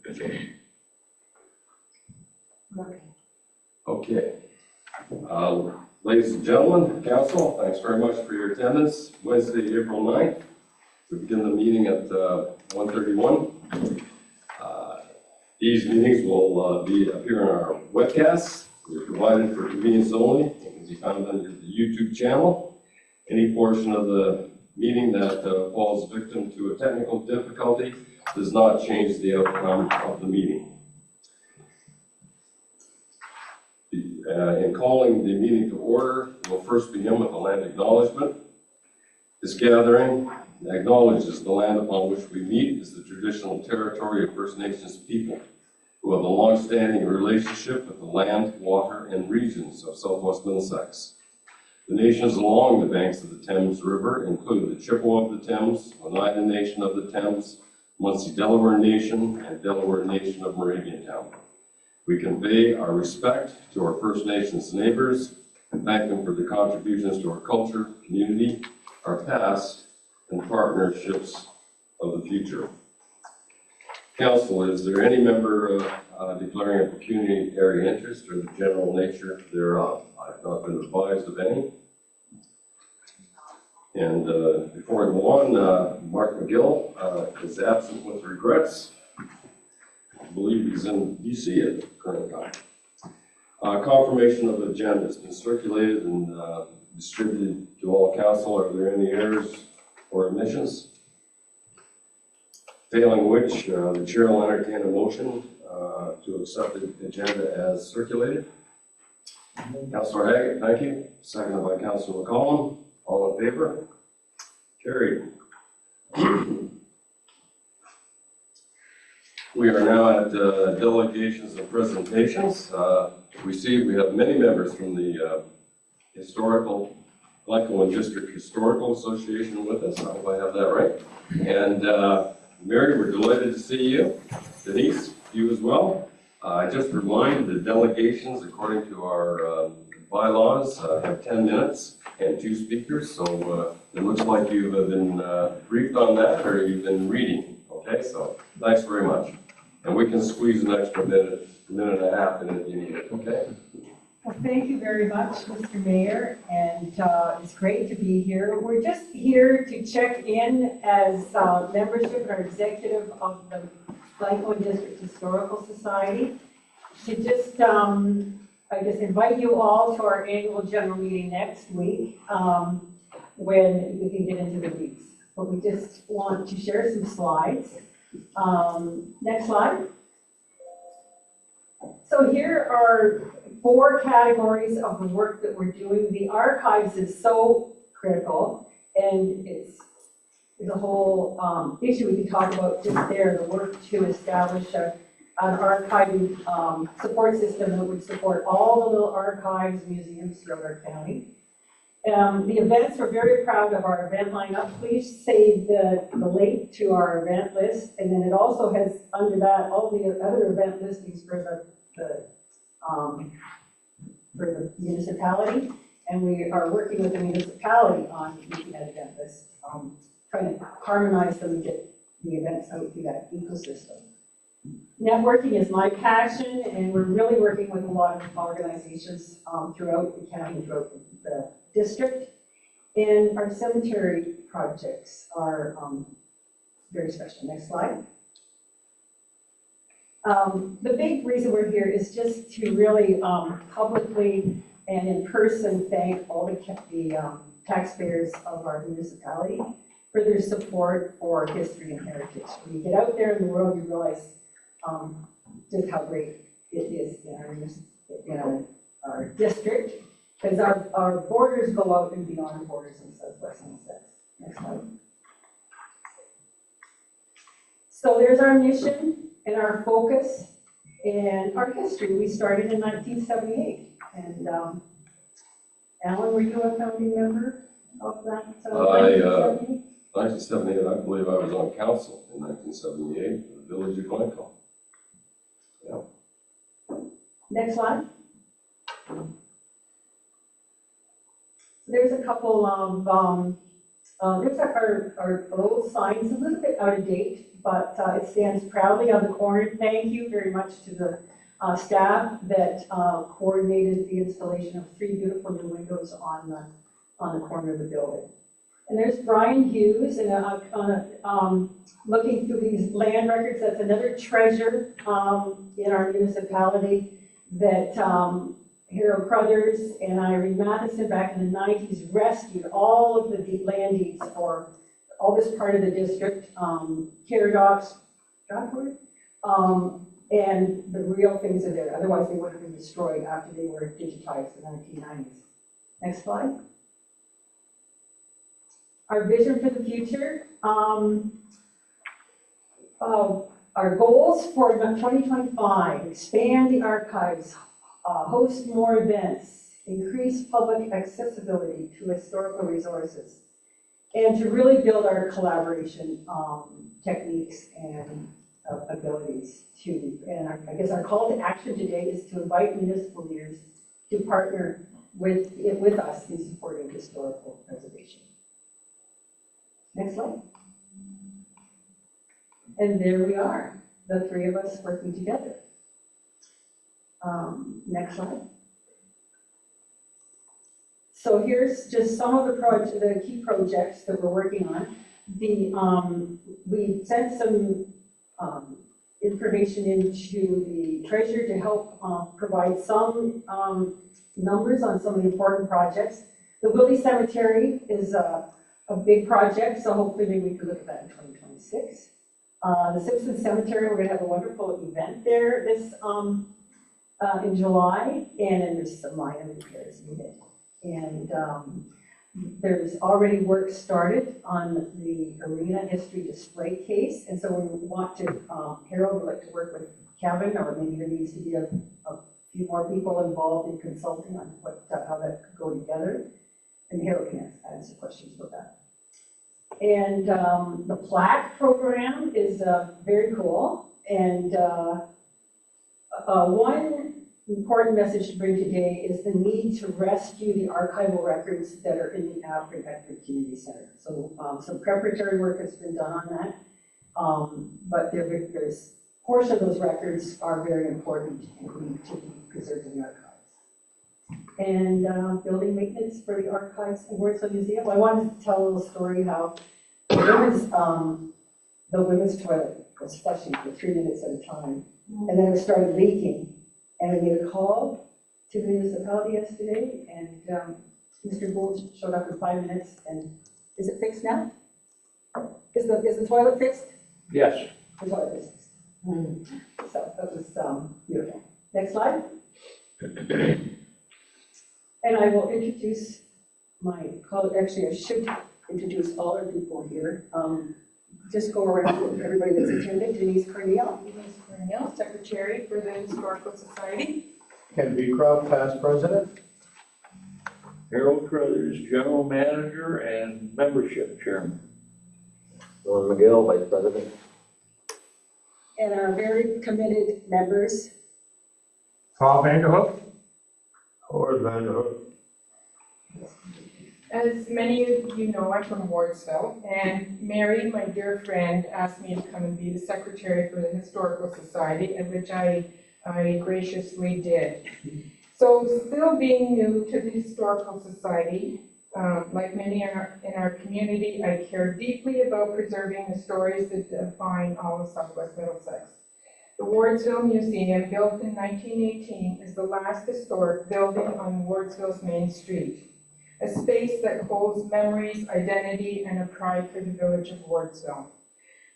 Okay. Ladies and gentlemen, council, thanks very much for your attendance. Wednesday, April 9th. We begin the meeting at 1:31. These meetings will appear in our webcasts. They're provided for convenience only. It can be found under the YouTube channel. Any portion of the meeting that falls victim to a technical difficulty does not change the outcome of the meeting. In calling the meeting to order, we'll first begin with a land acknowledgement. This gathering acknowledges the land upon which we meet is the traditional territory of First Nations people who have a long-standing relationship with the land, water, and regions of Southwest Middlesex. The nations along the banks of the Thames River include the Chippewa of the Thames, Oneida Nation of the Thames, Munsee Delaware Nation, and Delaware Nation of Moraviantown. We convey our respect to our First Nations neighbors and thank them for their contributions to our culture, community, our past, and partnerships of the future. Council, is there any member declaring a pecuniary interest or the general nature thereof? I've not been advised of any. And before I go on, Mark McGill is absent with regrets. I believe he's in DC at the current time. Confirmation of the agenda has been circulated and distributed to all council. Are there any errors or omissions? Failing which, the chair will entertain a motion to accept the agenda as circulated. Councillor Haggett, thank you. Seconded by Councillor McCollum. All in favor? Carried. We are now at delegations and presentations. We see we have many members from the historical Glencoe and District Historical Association with us. I hope I have that right. And Mary, we're delighted to see you. Denise, you as well. I just remind the delegations, according to our bylaws, have 10 minutes and 2 speakers. So it looks like you have been briefed on that, or you've been reading. Okay, so thanks very much. And we can squeeze an extra minute and a half in if you need it, okay? Well, thank you very much, Mr. Mayor, and it's great to be here. We're just here to check in as membership and our executive of the Glencoe District Historical Society to just, I just invite you all to our annual general meeting next week when we can get into the weeds. But we just want to share some slides. Next slide. So here are 4 categories of the work that we're doing. The archives is so critical, and it's a whole issue we can talk about just there, the work to establish an archiving support system that would support all the little archives, museums throughout our county. The events, we're very proud of our event lineup. Please save the link to our event list, and then it also has under that all the other event listings for the municipality, and we are working with the municipality on making that event list, trying to harmonize them and get the events out through that ecosystem. Networking is my passion, and we're really working with a lot of organizations throughout the county, throughout the district, and our cemetery projects are very special. Next slide. The big reason we're here is just to really publicly and in person thank all the taxpayers of our municipality for their support for history and heritage. When you get out there in the world, you realize just how great it is in our district, because our borders go out and beyond the borders in Southwest Middlesex. Next slide. So there's our mission and our focus and our history. We started in 1978, and Alan, were you a founding member of that? 1978, I believe I was on council in 1978 for the village of Glencoe. Yeah. Next slide. There's a couple of There's our old sign's a little bit out of date, but it stands proudly on the corner. Thank you very much to the staff that coordinated the installation of 3 beautiful new windows on the corner of the building. And there's Brian Hughes, and looking through these land records, that's another treasure in our municipality that Harold Crothers and Irene Matheson back in the 90s rescued all of the land deeds for all this part of the district, Caradocs, and the real things are there. Otherwise, they would have been destroyed after they were digitized in the 1990s. Next slide. Our vision for the future. Our goals for 2025, expand the archives, host more events, increase public accessibility to historical resources, and to really build our collaboration techniques and abilities to, and I guess our call to action today is to invite municipal leaders to partner with us in supporting historical preservation. Next slide. And there we are, the 3 of us working together. Next slide. So here's just some of the key projects that we're working on. We sent some information into the treasurer to help provide some numbers on some of the important projects. The Willie Cemetery is a big project, so hopefully maybe we can look at that in 2026. The Simpson Cemetery, we're going to have a wonderful event there this in July, and then there's some minor repairs needed. And there's already work started on the arena history display case, and so we want to, Harold would like to work with Kevin, or maybe there needs to be a few more people involved in consulting on how that could go together. And Harold can answer questions about that. And the plaque program is very cool. And one important message to bring today is the need to rescue the archival records that are in the Alfred Bedford Community Center. So some preparatory work has been done on that, but there's a portion of those records are very important and need to be preserved in the archives. And building maintenance for the archives and Wardsville Museum. I wanted to tell a little story how the women's toilet was flushing for 3 minutes at a time, and then it started leaking. And we made a call to the municipality yesterday, and Mr. Gould showed up in 5 minutes. And is it fixed now? Is the toilet fixed? Yes. The toilet is fixed. So that was beautiful. Next slide. And I will introduce my colleague. Actually, I should introduce all our people here. Just go around with everybody that's attended. Denise Cornell. Denise Cornell, Secretary for the Historical Society. Ken Beecroft, past president. Harold Crothers, General Manager and Membership Chairman. Norm McGill, Vice President. And our very committed members. Paul Vanderhook. Howard Vanderhook. As many of you know, I'm from Wardsville, and Mary, my dear friend, asked me to come and be the secretary for the Historical Society, and which I graciously did. So, still being new to the Historical Society, like many in our community, I care deeply about preserving the stories that define all of Southwest Middlesex. The Wardsville Museum, built in 1918, is the last historic building on Wardsville's main street. A space that holds memories, identity, and a pride for the village of Wardsville.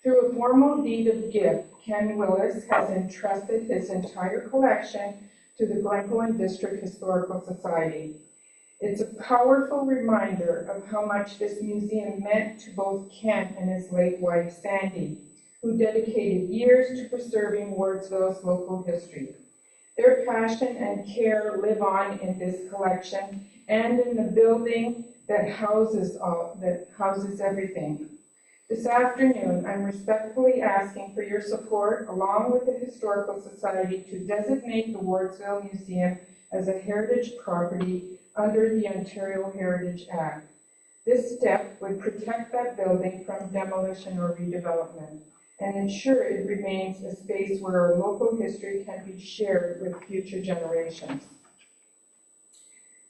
Through a formal deed of gift, Ken Willis has entrusted his entire collection to the Glencoe District Historical Society. It's a powerful reminder of how much this museum meant to both Ken and his late wife, Sandy, who dedicated years to preserving Wardsville's local history. Their passion and care live on in this collection and in the building that houses everything. This afternoon, I'm respectfully asking for your support, along with the Historical Society, to designate the Wardsville Museum as a heritage property under the Ontario Heritage Act. This step would protect that building from demolition or redevelopment and ensure it remains a space where our local history can be shared with future generations.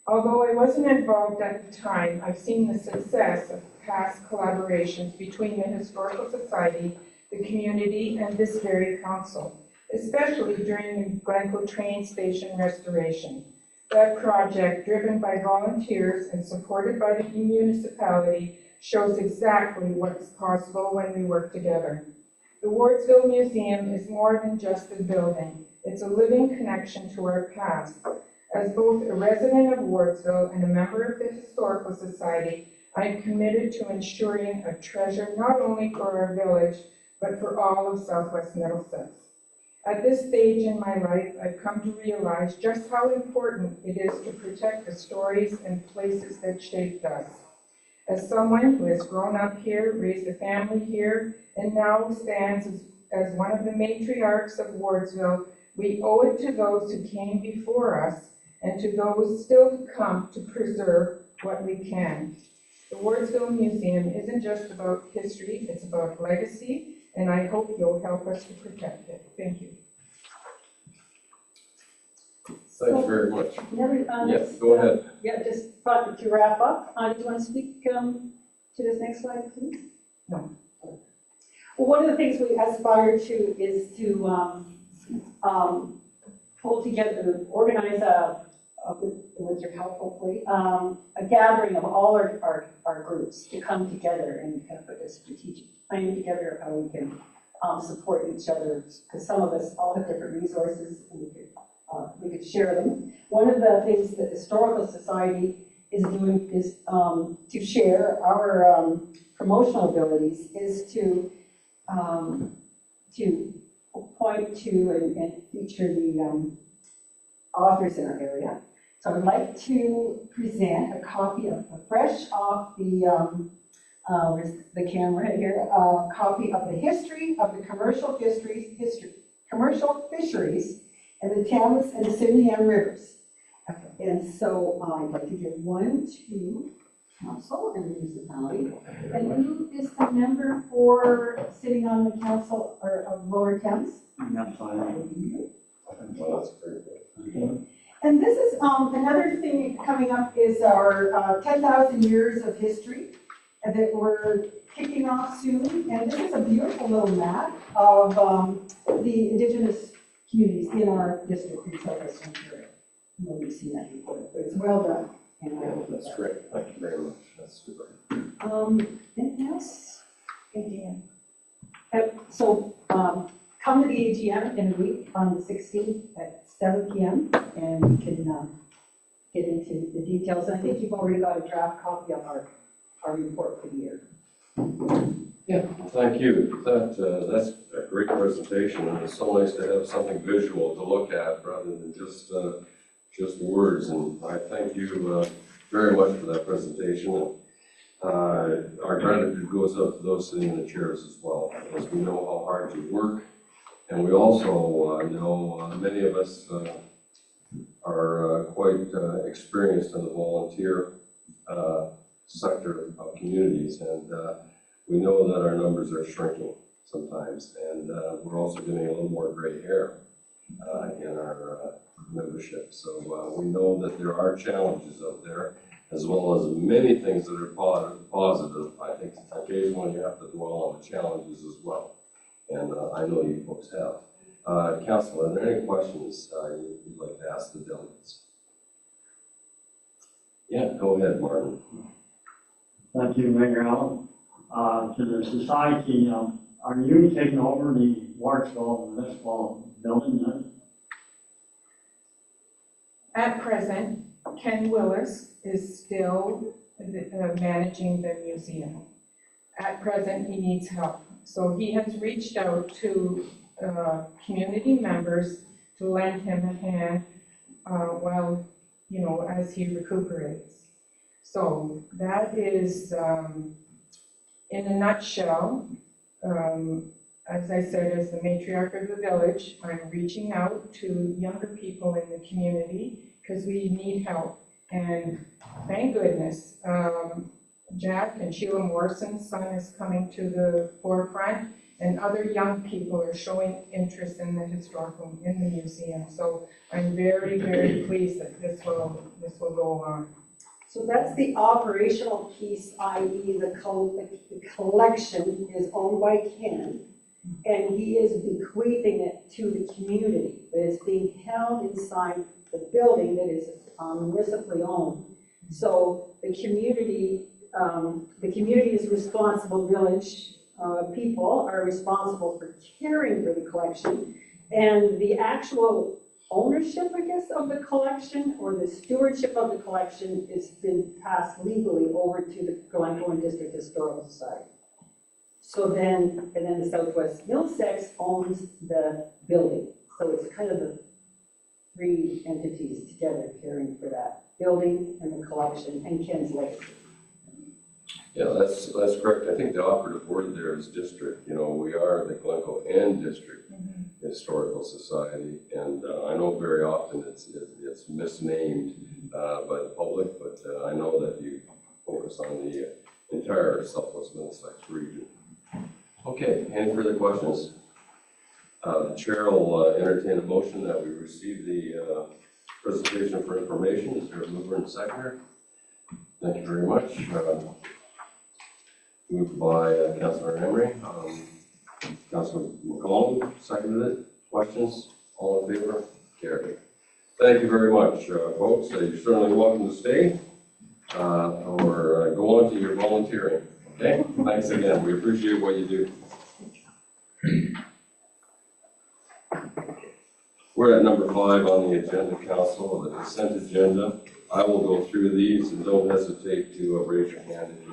Although I wasn't involved at the time, I've seen the success of past collaborations between the Historical Society, the community, and this very council, especially during the Glencoe train station restoration. That project, driven by volunteers and supported by the municipality, shows exactly what's possible when we work together. The Wardsville Museum is more than just a building. It's a living connection to our past. As both a resident of Wardsville and a member of the Historical Society, I am committed to ensuring a treasure not only for our village, but for all of Southwest Middlesex. At this stage in my life, I've come to realize just how important it is to protect the stories and places that shaped us. As someone who has grown up here, raised a family here, and now stands as one of the matriarchs of Wardsville, we owe it to those who came before us and to those still to come to preserve what we can. The Wardsville Museum isn't just about history, it's about legacy, and I hope you'll help us to protect it. Thank you. Thanks very much. Yes, Yes, go ahead. Yeah, just to wrap up, do you want to speak to this next slide, please? No. Well, one of the things we aspire to is to pull together, organize with your help hopefully, a gathering of all our groups to come together and kind of put a strategic plan together of how we can support each other, because some of us all have different resources and we could share them. One of the things that the Historical Society is doing is to share our promotional abilities, is to point to and feature the authors in our area. So I'd like to present a copy of, fresh off the, where's the camera here, a copy of the history of the commercial fisheries and the Thames and the Simian rivers. And so I'd like to give one to council and the municipality. And who is the member for sitting on the council or of Lower Thames? That's fine. Well, that's very good. And this is another thing coming up is our 10,000 years of history that we're kicking off soon. And this is a beautiful little map of the Indigenous communities in our district in Southwest Ontario. I know you've seen that before, but it's well done. And Yeah, that's great. Thank you very much. That's super. anything else? AGM. So come to the AGM in a week on the 16th at 7 p.m. and we can get into the details. And I think you've already got a draft copy of our report for the year. Yeah, thank you. That's a great presentation, and it's so nice to have something visual to look at rather than just words. And I thank you very much for that presentation. Our gratitude goes up to those sitting in the chairs as well, because we know how hard you work, and we also know many of us are quite experienced in the volunteer sector of communities, and we know that our numbers are shrinking sometimes, and we're also getting a little more gray hair in our membership. So we know that there are challenges out there, as well as many things that are positive. I think occasionally you have to dwell on the challenges as well, and I know you folks have. Council, are there any questions you'd like to ask the delegates? Yeah, go ahead, Martin. Thank you, Mayor Allen. To the society, are you taking over the Wardsville Municipal building then? At present, Ken Willis is still managing the museum. At present, he needs help. So he has reached out to community members to lend him a hand while, as he recuperates. So that is, in a nutshell, as I said, as the matriarch of the village, I'm reaching out to younger people in the community because we need help. And thank goodness, Jack and Sheila Morrison's son is coming to the forefront, and other young people are showing interest in the in the museum. So I'm very, very pleased that this will go on. So that's the operational piece, i.e. the collection is owned by Ken, and he is bequeathing it to the community. But it's being held inside the building that is municipally owned. So the community is responsible, village people are responsible for caring for the collection, and the actual ownership, I guess, of the collection or the stewardship of the collection has been passed legally over to the Glencoe and District Historical Society. So then, and then the Southwest Middlesex owns the building. So it's kind of the three entities together caring for that building and the collection and Ken's legacy. Yeah, that's correct. I think the operative word there is district. You know, we are the Glencoe and District Historical Society, and I know very often it's misnamed by the public, but I know that you focus on the entire Southwest Middlesex region. Okay, any further questions? The chair will entertain a motion that we receive the presentation for information. Is there a mover and seconder? Thank you very much. Moved by Councillor Emery. Councillor McCollum seconded it. Questions? All in favor? Carried. Thank you very much, folks. You're certainly welcome to stay or go on to your volunteering. Okay? Thanks again. We appreciate what you do. We're at number 5 on the agenda, Council, the consent agenda. I will go through these, and don't hesitate to raise your hand if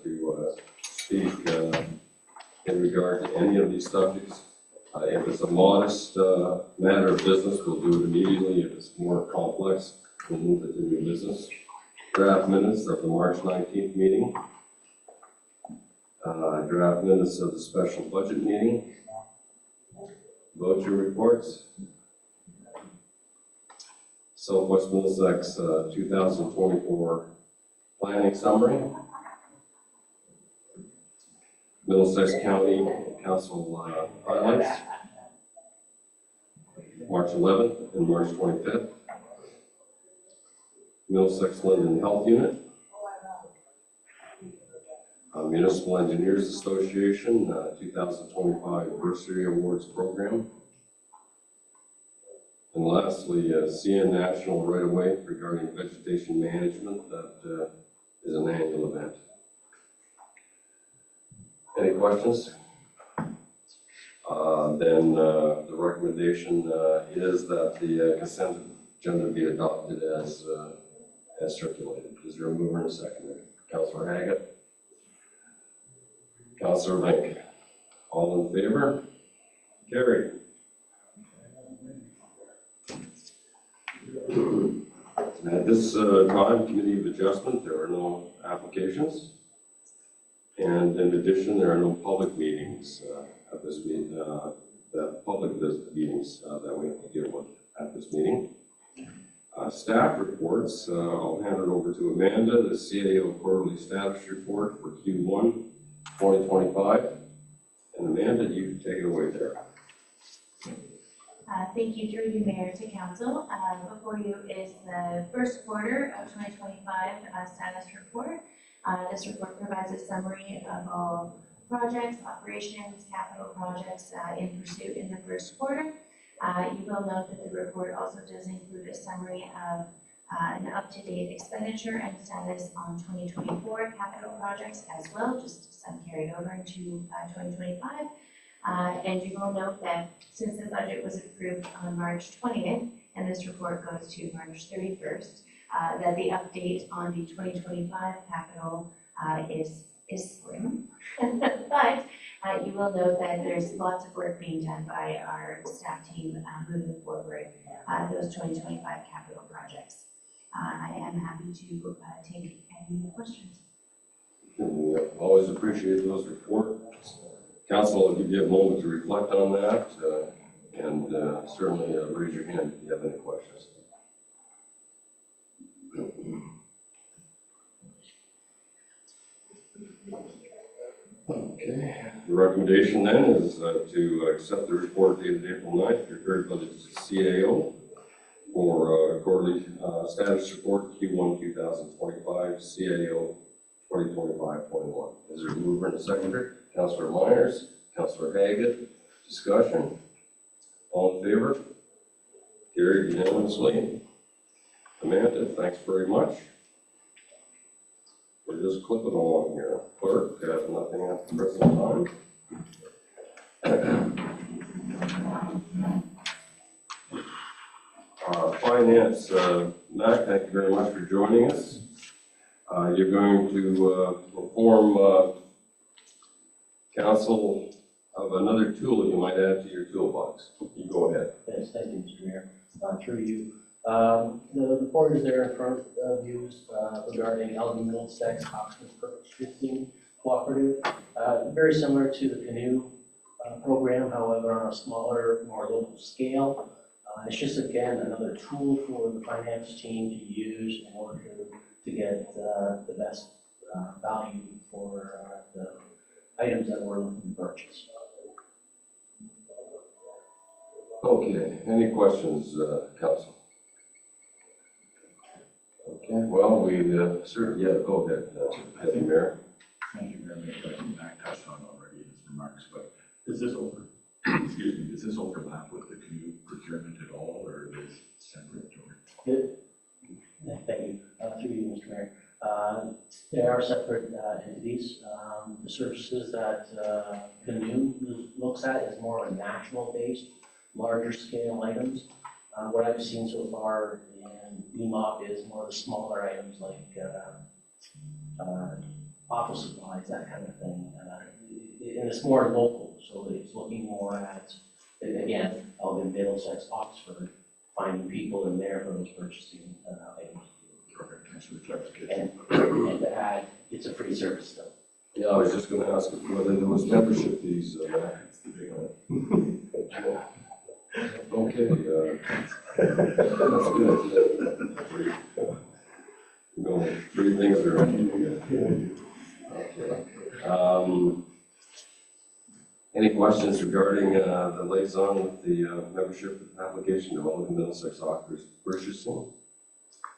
you wish to speak in regard to any of these subjects. If it's a modest matter of business, we'll do it immediately. If it's more complex, we'll move it to new business. Draft minutes of the March 19th meeting. Draft minutes of the special budget meeting. Voucher reports. Southwest Middlesex 2024 planning summary. Middlesex County Council highlights. March 11th and March 25th. Middlesex Linden Health Unit. Municipal Engineers Association 2025 Bursary Awards Program. And lastly, CN National right away regarding vegetation management. That is an annual event. Any questions? Then the recommendation is that the consent agenda be adopted as circulated. Is there a mover and a seconder? Councillor Haggett. Councillor Link. All in favor? Carried. At this time, Committee of Adjustment, there are no applications. And in addition, there are no public meetings at this meeting, public meetings that we have to deal with at this meeting. Staff reports, I'll hand it over to Amanda, the CAO Quarterly Status Report for Q1 2025. And Amanda, you can take it away there. Thank you, through you, Mayor, to Council. Before you is the first quarter of 2025 status report. This report provides a summary of all projects, operations, capital projects in pursuit in the first quarter. You will note that the report also does include a summary of an up-to-date expenditure and status on 2024 capital projects as well, just some carried over into 2025. And you will note that since the budget was approved on March 20th, and this report goes to March 31st, that the update on the 2025 capital is slim. But you will note that there's lots of work being done by our staff team moving forward those 2025 capital projects. I am happy to take any questions. We always appreciate those reports. Council, I'll give you a moment to reflect on that and certainly raise your hand if you have any questions. Okay, the recommendation then is to accept the report dated April 9th, prepared by the CAO for quarterly status report Q1 2025, CAO 2025-21. Is there a mover and a seconder? Councillor Myers, Councillor Haggett, discussion. All in favor? Carried unanimously. Amanda, thanks very much. We're just clipping along here. Clerk, nothing at the present time. Finance, Matt, thank you very much for joining us. You're going to inform council of another tool you might add to your toolbox. You go ahead. Yes, thank you, Mr. Mayor. Through you. The report is there in front of you regarding Elgin Middlesex Hospice Purchasing Cooperative. Very similar to the canoe program, however, on a smaller, more local scale. It's just, again, another tool for the finance team to use in order to get the best value for the items that we're looking to purchase. Okay, any questions, council? Okay, well, we certainly, yeah, go ahead, Deputy Mayor. Thank you very much. I think Matt touched on already in his remarks, but does this excuse me, does this overlap with the canoe procurement at all, or is it separate? Or? Thank you. Through you, Mr. Mayor. They are separate entities. The services that Canoe looks at is more of a national-based, larger scale items. What I've seen so far in EMOP is more of the smaller items like office supplies, that kind of thing. And it's more local, so it's looking more at, again, Elgin, Middlesex, Oxford, finding people in there for those purchasing items. Perfect, thanks for the clarification. And to add, it's a free service still. Yeah, I was just going to ask whether there was membership fees. That's the big one. Okay, that's good. You know, three things are. Okay. Any questions regarding the liaison with the membership application to Elgin Middlesex Oxford purchasing?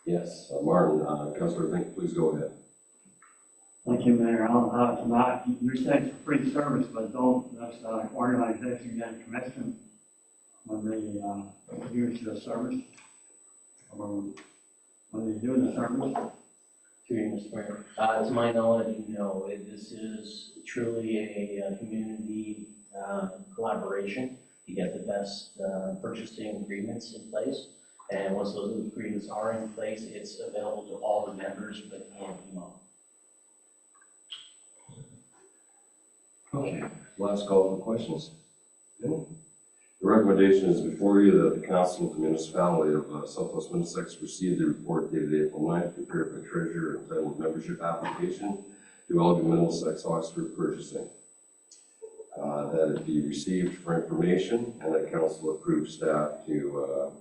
Yes, Martin, Councillor Vink, please go ahead. Thank you, Mayor. You said it's a free service, but don't, that's organization get commission when they use the service, or when they do the service. Through you, Mr. Mayor. To my knowledge, no, this is truly a community collaboration to get the best purchasing agreements in place. And once those agreements are in place, it's available to all the members within EMO. Okay, last call for questions. Okay. The recommendation is before you that the council of the municipality of Southwest Middlesex receive the report dated April 9th, prepared by treasurer entitled membership application to Elgin Middlesex Oxford Purchasing. That it be received for information and that council approve staff to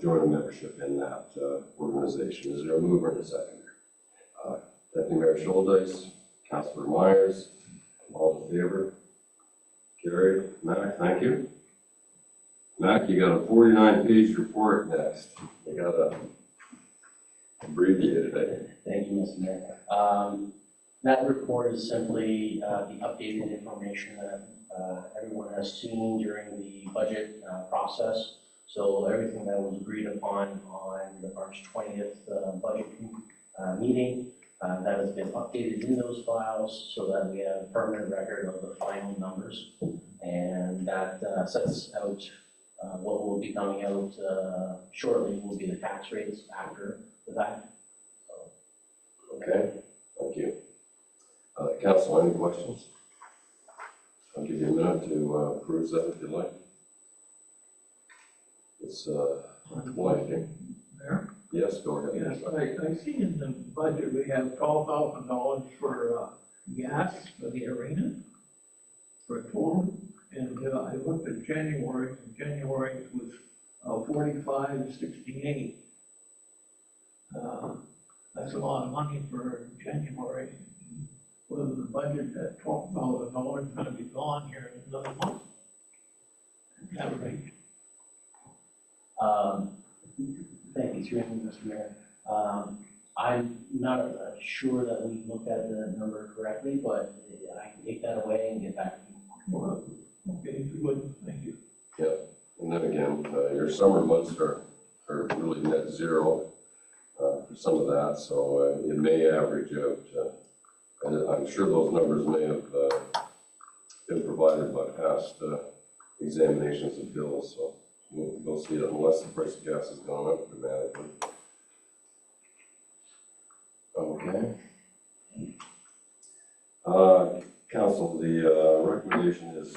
join a membership in that organization. Is there a mover and a seconder? Deputy Mayor Schuldice, Councillor Myers, all in favor? Carried. Mac, thank you. Mac, you got a 49-page report next. You got to abbreviate it. Thank you, Mr. Mayor. That report is simply the updated information that everyone has seen during the budget process. So everything that was agreed upon on the March 20th budget meeting, that has been updated in those files so that we have a permanent record of the final numbers. And that sets out what will be coming out shortly will be the tax rates after the fact. Okay, thank you. Council, any questions? I'll give you a minute to peruse that if you like. It's blanking. There? Yes, go ahead. Yes, I see in the budget, we have $12,000 for gas for the arena, for a total. And I looked at January, and January was $45.68. That's a lot of money for January. Whether the budget at $12,000 is gonna be gone here in another month. At that rate. Thank you, Chairman, Mr. Mayor. I'm not sure that we looked at the number correctly, but I can take that away and get back to you. Well, okay, good, thank you. And then again, your summer months are really net zero for some of that, so it may average out. And I'm sure those numbers may have been provided by past examinations of bills, so you'll see it unless the price of gas has gone up dramatically. Okay. Council, the recommendation is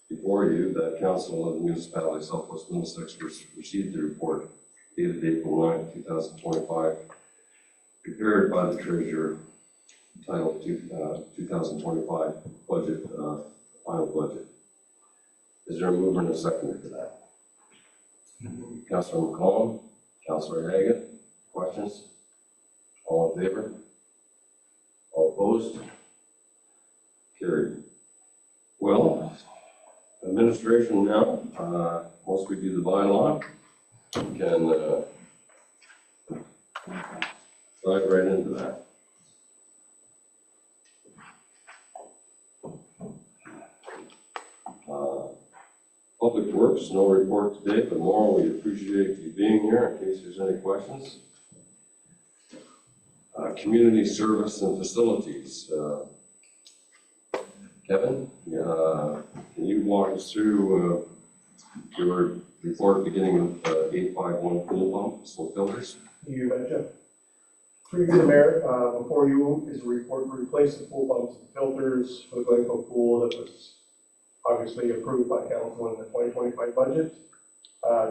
before you that Council of the Municipality of Southwest Middlesex received the report dated April 9th, 2025, prepared by the Treasurer, titled 2025 Budget, Final Budget. Is there a mover and a seconder for that? Councilor McCollum, Councilor Haggett, questions? All in favor? All opposed? Carried. Well, administration now, once we do the bylaw, we can dive right into that. Public Works, no report today, but Maureen, we appreciate you being here in case there's any questions. Community Service and Facilities. Kevin, can you walk us through your report beginning with 851 pool pumps and filters? You betcha. Through you, the Mayor, before you is a report to replace the pool pumps and filters for the Glencoe pool that was obviously approved by council in the 2025 budget.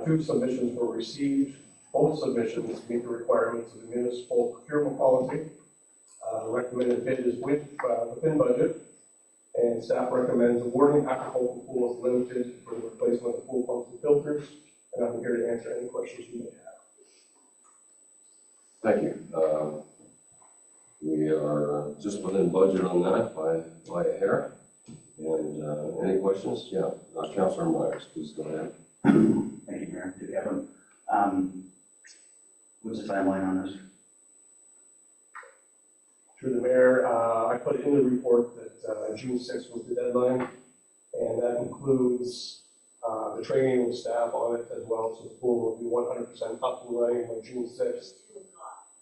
2 submissions were received. Both submissions meet the requirements of the municipal procurement policy. Recommended bid is within budget, and staff recommends awarding aquaculture pools limited for the replacement of pool pumps and filters. And I'm here to answer any questions you may have. Thank you. We are just within budget on that by a hair. And any questions? Yeah, Councilor Myers, please go ahead. Thank you, Mayor. Kevin. What's the timeline on this? Through the Mayor, I put in the report that June 6th was the deadline, and that includes the training with staff on it as well, so the pool will be 100% up and running by June 6th,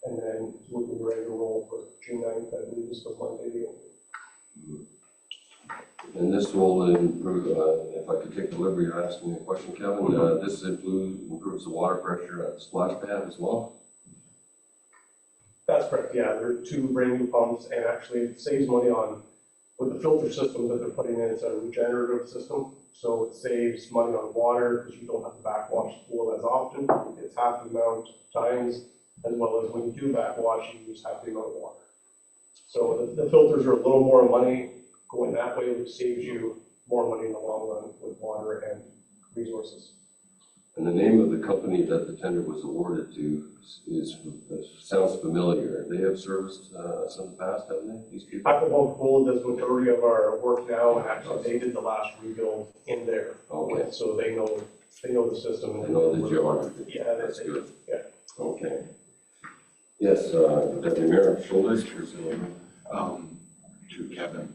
and then we'll be ready to roll for June 9th, I believe is the Monday the opening. And this will improve, if I could take the liberty of asking you a question, Kevin, this improves the water pressure at the splash pad as well? That's correct, yeah, there are 2 brand new pumps, and actually it saves money on, with the filter system that they're putting in, it's a regenerative system, so it saves money on water, because you don't have to backwash the pool as often. It's half the amount of times, as well as when you do backwash, you use half the amount of water. So the filters are a little more money going that way, which saves you more money in the long run with water and resources. And the name of the company that the tender was awarded to sounds familiar. They have serviced us in the past, haven't they, these people? Aquaculture Pool does majority of our work now, and actually they did the last rebuild in there. Okay. So they know the system. They know the geography. Yeah, That's good. Yeah. Okay. Yes, Deputy Mayor Schultz. To Kevin,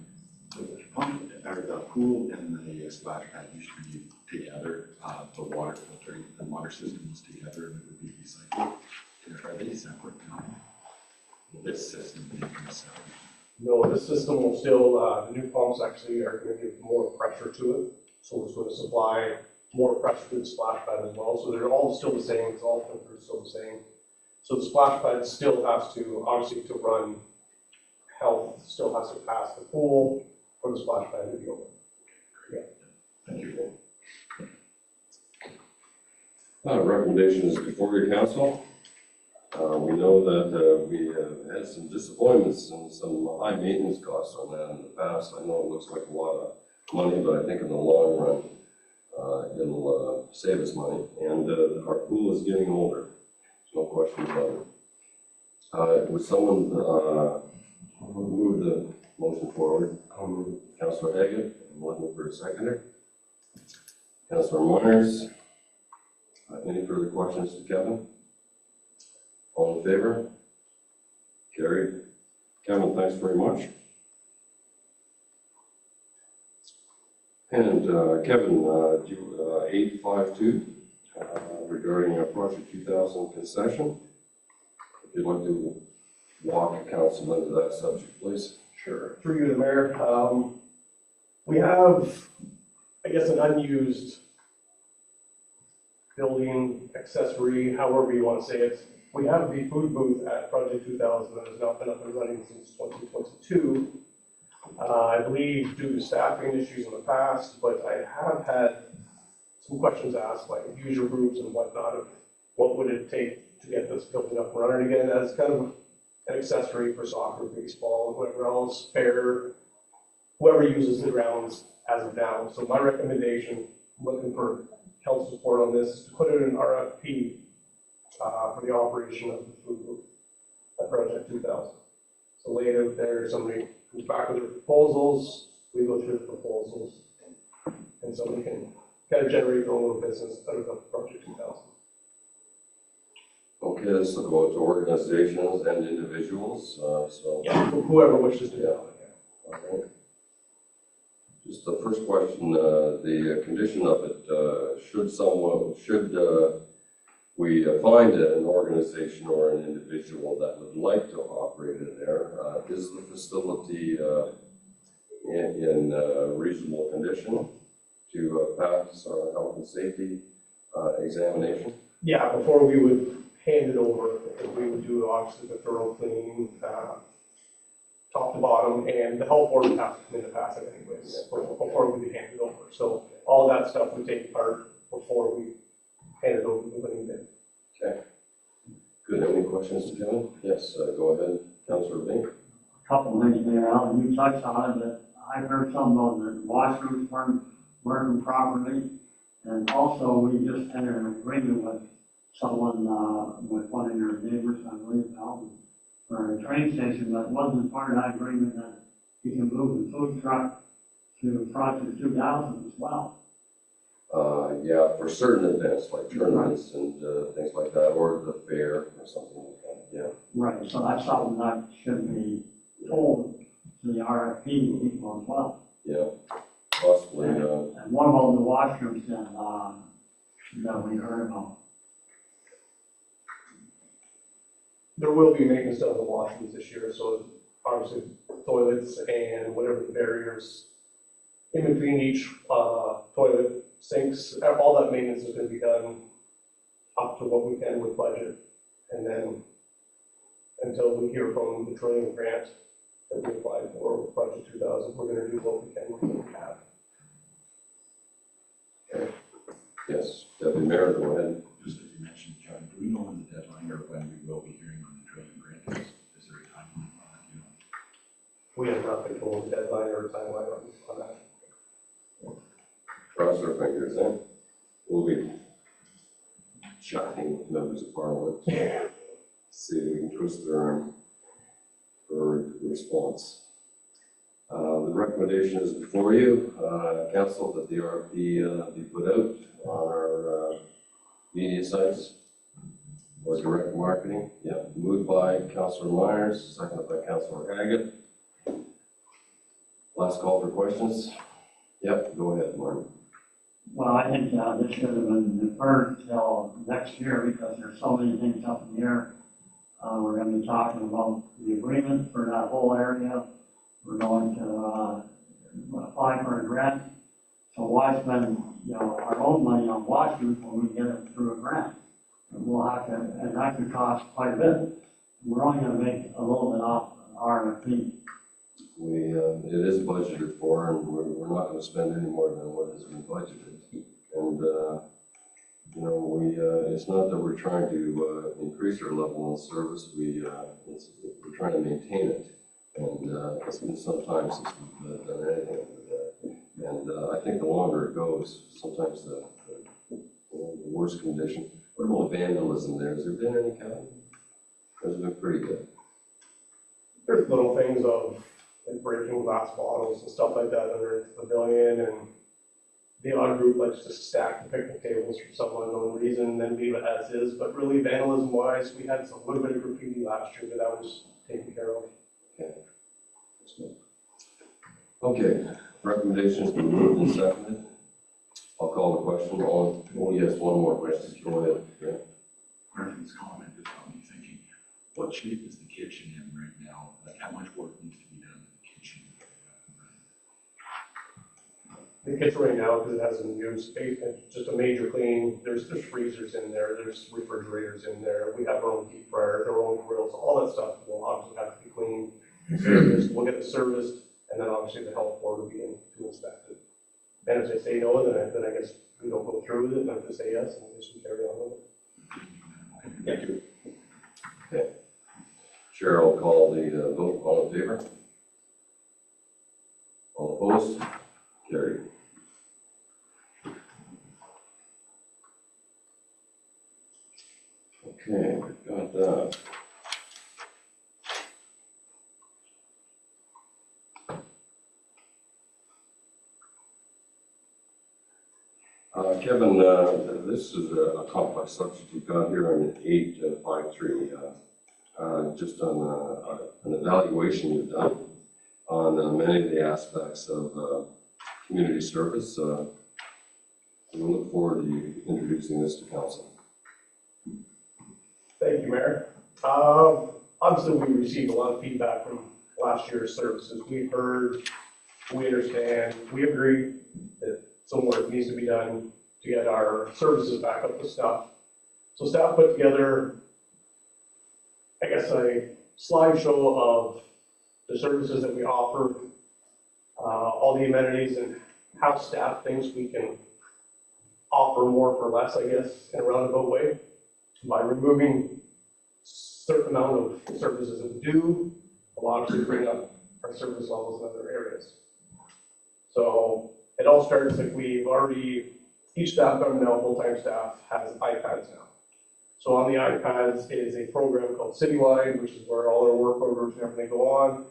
the pump or the pool and the splash pad used to be together. The water filtering, the water system was together and it would be recycled. Are they separate now? This system being separate? No, this system will still, the new pumps actually are going to give more pressure to it. So it's going to supply more pressure to the splash pad as well. So they're all still the same. It's all filters still the same. So the splash pad still has to, obviously to run health, still has to pass the pool for the splash pad to be open. Yeah. Thank you. Recommendation is before your council. We know that we have had some disappointments and some high maintenance costs on that in the past. I know it looks like a lot of money, but I think in the long run, it'll save us money. And our pool is getting older. There's no question about it. Would someone, move the motion forward? Councillor Haggett, I'm looking for a seconder. Councillor Myers. Any further questions to Kevin? All in favor? Carried. Kevin, thanks very much. And Kevin, 852, regarding project 2000 concession. If you'd like to walk council into that subject, please. Sure. Through you, the mayor. We have, I guess, an unused building, accessory, however you want to say it. We have the food booth at Project 2000 that has not been up and running since 2022. I believe due to staffing issues in the past, but I have had some questions asked by user groups and whatnot of what would it take to get this building up and running again as kind of an accessory for soccer, baseball, and whoever else, fair, whoever uses the grounds as of now. So my recommendation, looking for council support on this, is to put it in RFP for the operation of the food booth at Project 2000. So later, if there's somebody comes back with their proposals, we go through the proposals, and somebody can kind of generate their own little business out of the Project 2000. Okay, this will go to organizations and individuals, so. Yeah, whoever wishes to do it. All right. Just the first question, the condition of it, should we find an organization or an individual that would like to operate in there, is the facility in reasonable condition to pass our health and safety examination? Yeah, before we would hand it over, we would do obviously the thorough cleaning, top to bottom, and the health board would have to come in to pass it anyways, before we would hand it over. So all that stuff would take part before we hand it over to the winning bid. Okay. Good. Any questions, Kevin? Yes, go ahead, Councillor Bink. Couple things there, Alan, you touched on it, but I've heard some of the washrooms weren't working properly. And also, we just entered an agreement with someone, with one of your neighbors, I believe, Alvin, for a train station that wasn't part of that agreement that you can move the food truck to Project 2000 as well. Yeah, for certain events like tournaments and things like that, or the fair or something like that, yeah. Right, so that's something that should be told to the RFP people as well. Yeah, possibly. And what about the washrooms that we heard about? There will be maintenance done on the washrooms this year, so obviously toilets and whatever the barriers in between each toilet, sinks, all that maintenance is going to be done up to what we can with budget. And then until we hear from the trillion grant that we applied for with Project 2000, we're going to do what we can with what we have. Okay. Yes, Deputy Mayor, go ahead. Just as you mentioned, John, do we know when the deadline or when we will be hearing on the trillion grant is? Is there a timeline on that, you know? We have not been told a deadline or a timeline on that. Cross our fingers, eh? We'll be chatting with members of Parliament. See if we can twist their arm for a response. The recommendation is before you, Council, that the RFP be put out on our media sites or direct marketing. Yeah, moved by Councillor Myers, seconded by Councillor Haggett. Last call for questions. Yep, go ahead, Martin. Well, I think this should have been deferred till next year because there's so many things up in the air. We're going to be talking about the agreement for that whole area. We're going to apply for a grant. So why spend, our own money on washrooms when we get it through a grant? And we'll have to, and that could cost quite a bit. We're only going to make a little bit off RFP. It is budgeted for, and we're not going to spend any more than what has been budgeted. And it's not that we're trying to increase our level of service. We're trying to maintain it. And it's been some time since we've done anything over there. And I think the longer it goes, sometimes the worse condition. What about vandalism there? Has there been any kind? has been pretty good. There's little things of like breaking glass bottles and stuff like that under the pavilion, and the odd group likes to stack the picnic tables for some unknown reason and then leave it as is. But really vandalism wise, we had a little bit of graffiti last year, but that was taken care of. Okay, recommendations been moved and seconded. I'll call the question. Oh, yes, one more question. Go ahead. Yeah. Martin's comment just got me thinking, what shape is the kitchen in right now? Like, how much work needs to be done to the kitchen? The kitchen right now, because it hasn't been used, it's just a major clean. There's freezers in there, there's refrigerators in there. We have our own deep fryer, our own grills, all that stuff will obviously have to be cleaned, serviced. We'll get it serviced, and then obviously the health board will be in to inspect it. And if they say no, then I guess we don't go through with it, and if they say yes, then I guess we carry on with it. Thank you. Okay. Chair will call the vote. All in favor? All opposed? Carried. Okay, got that. Kevin, this is a complex subject you've got here on 853, just on an evaluation you've done on many of the aspects of community service. We look forward to you introducing this to council. Thank you, Mayor. Obviously, we received a lot of feedback from last year's services. We've heard, we understand, we agree that some work needs to be done to get our services back up to snuff. So staff put together, I guess, a slideshow of the services that we offer, all the amenities, and how staff thinks we can offer more for less, I guess, in a roundabout way, by removing certain amount of services that we do, allow us to bring up our service levels in other areas. So it all starts like we've already, each staff member now, full-time staff, has iPads now. So on the iPads is a program called Citywide, which is where all our work orders and everything go on.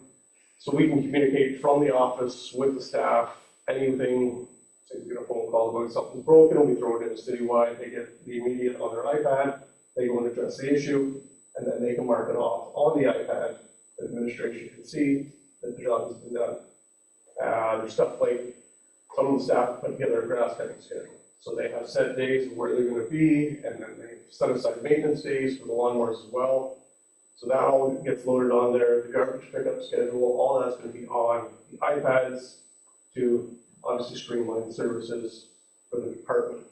So we can communicate from the office with the staff, anything, say we get a phone call about something's broken, we throw it into Citywide, they get the immediate on their iPad, they go and address the issue, and then they can mark it off on the iPad. The administration can see that the job has been done. There's stuff like some of the staff put together a grass cutting schedule. So they have set days of where they're going to be, and then they set aside maintenance days for the lawnmowers as well. So that all gets loaded on there. The garbage pickup schedule, all that's going to be on the iPads to obviously streamline the services for the department.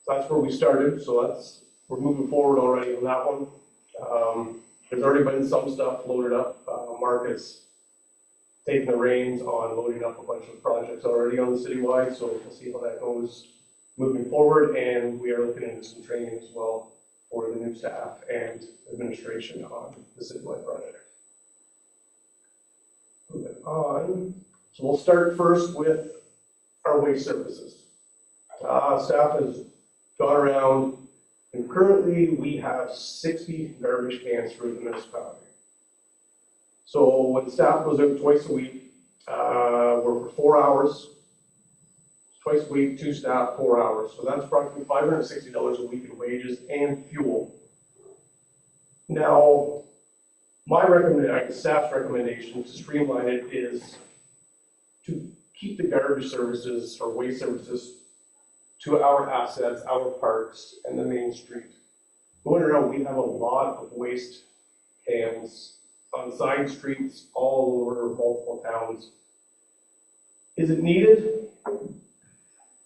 So that's where we started. So we're moving forward already on that one. There's already been some stuff loaded up. Mark has taken the reins on loading up a bunch of projects already on the Citywide, so we'll see how that goes moving forward. And we are looking into some training as well for the new staff and administration on the Citywide project. Moving on. So we'll start first with our waste services. Staff has gone around, and currently we have 60 garbage cans for the municipality. So when staff goes out twice a week, we're for 4 hours. Twice a week, 2 staff, 4 hours. So that's approximately $560 a week in wages and fuel. Now, staff's recommendation to streamline it is to keep the garbage services or waste services to our assets, our parks, and the main street. Going around, we have a lot of waste cans on side streets all over multiple towns. Is it needed?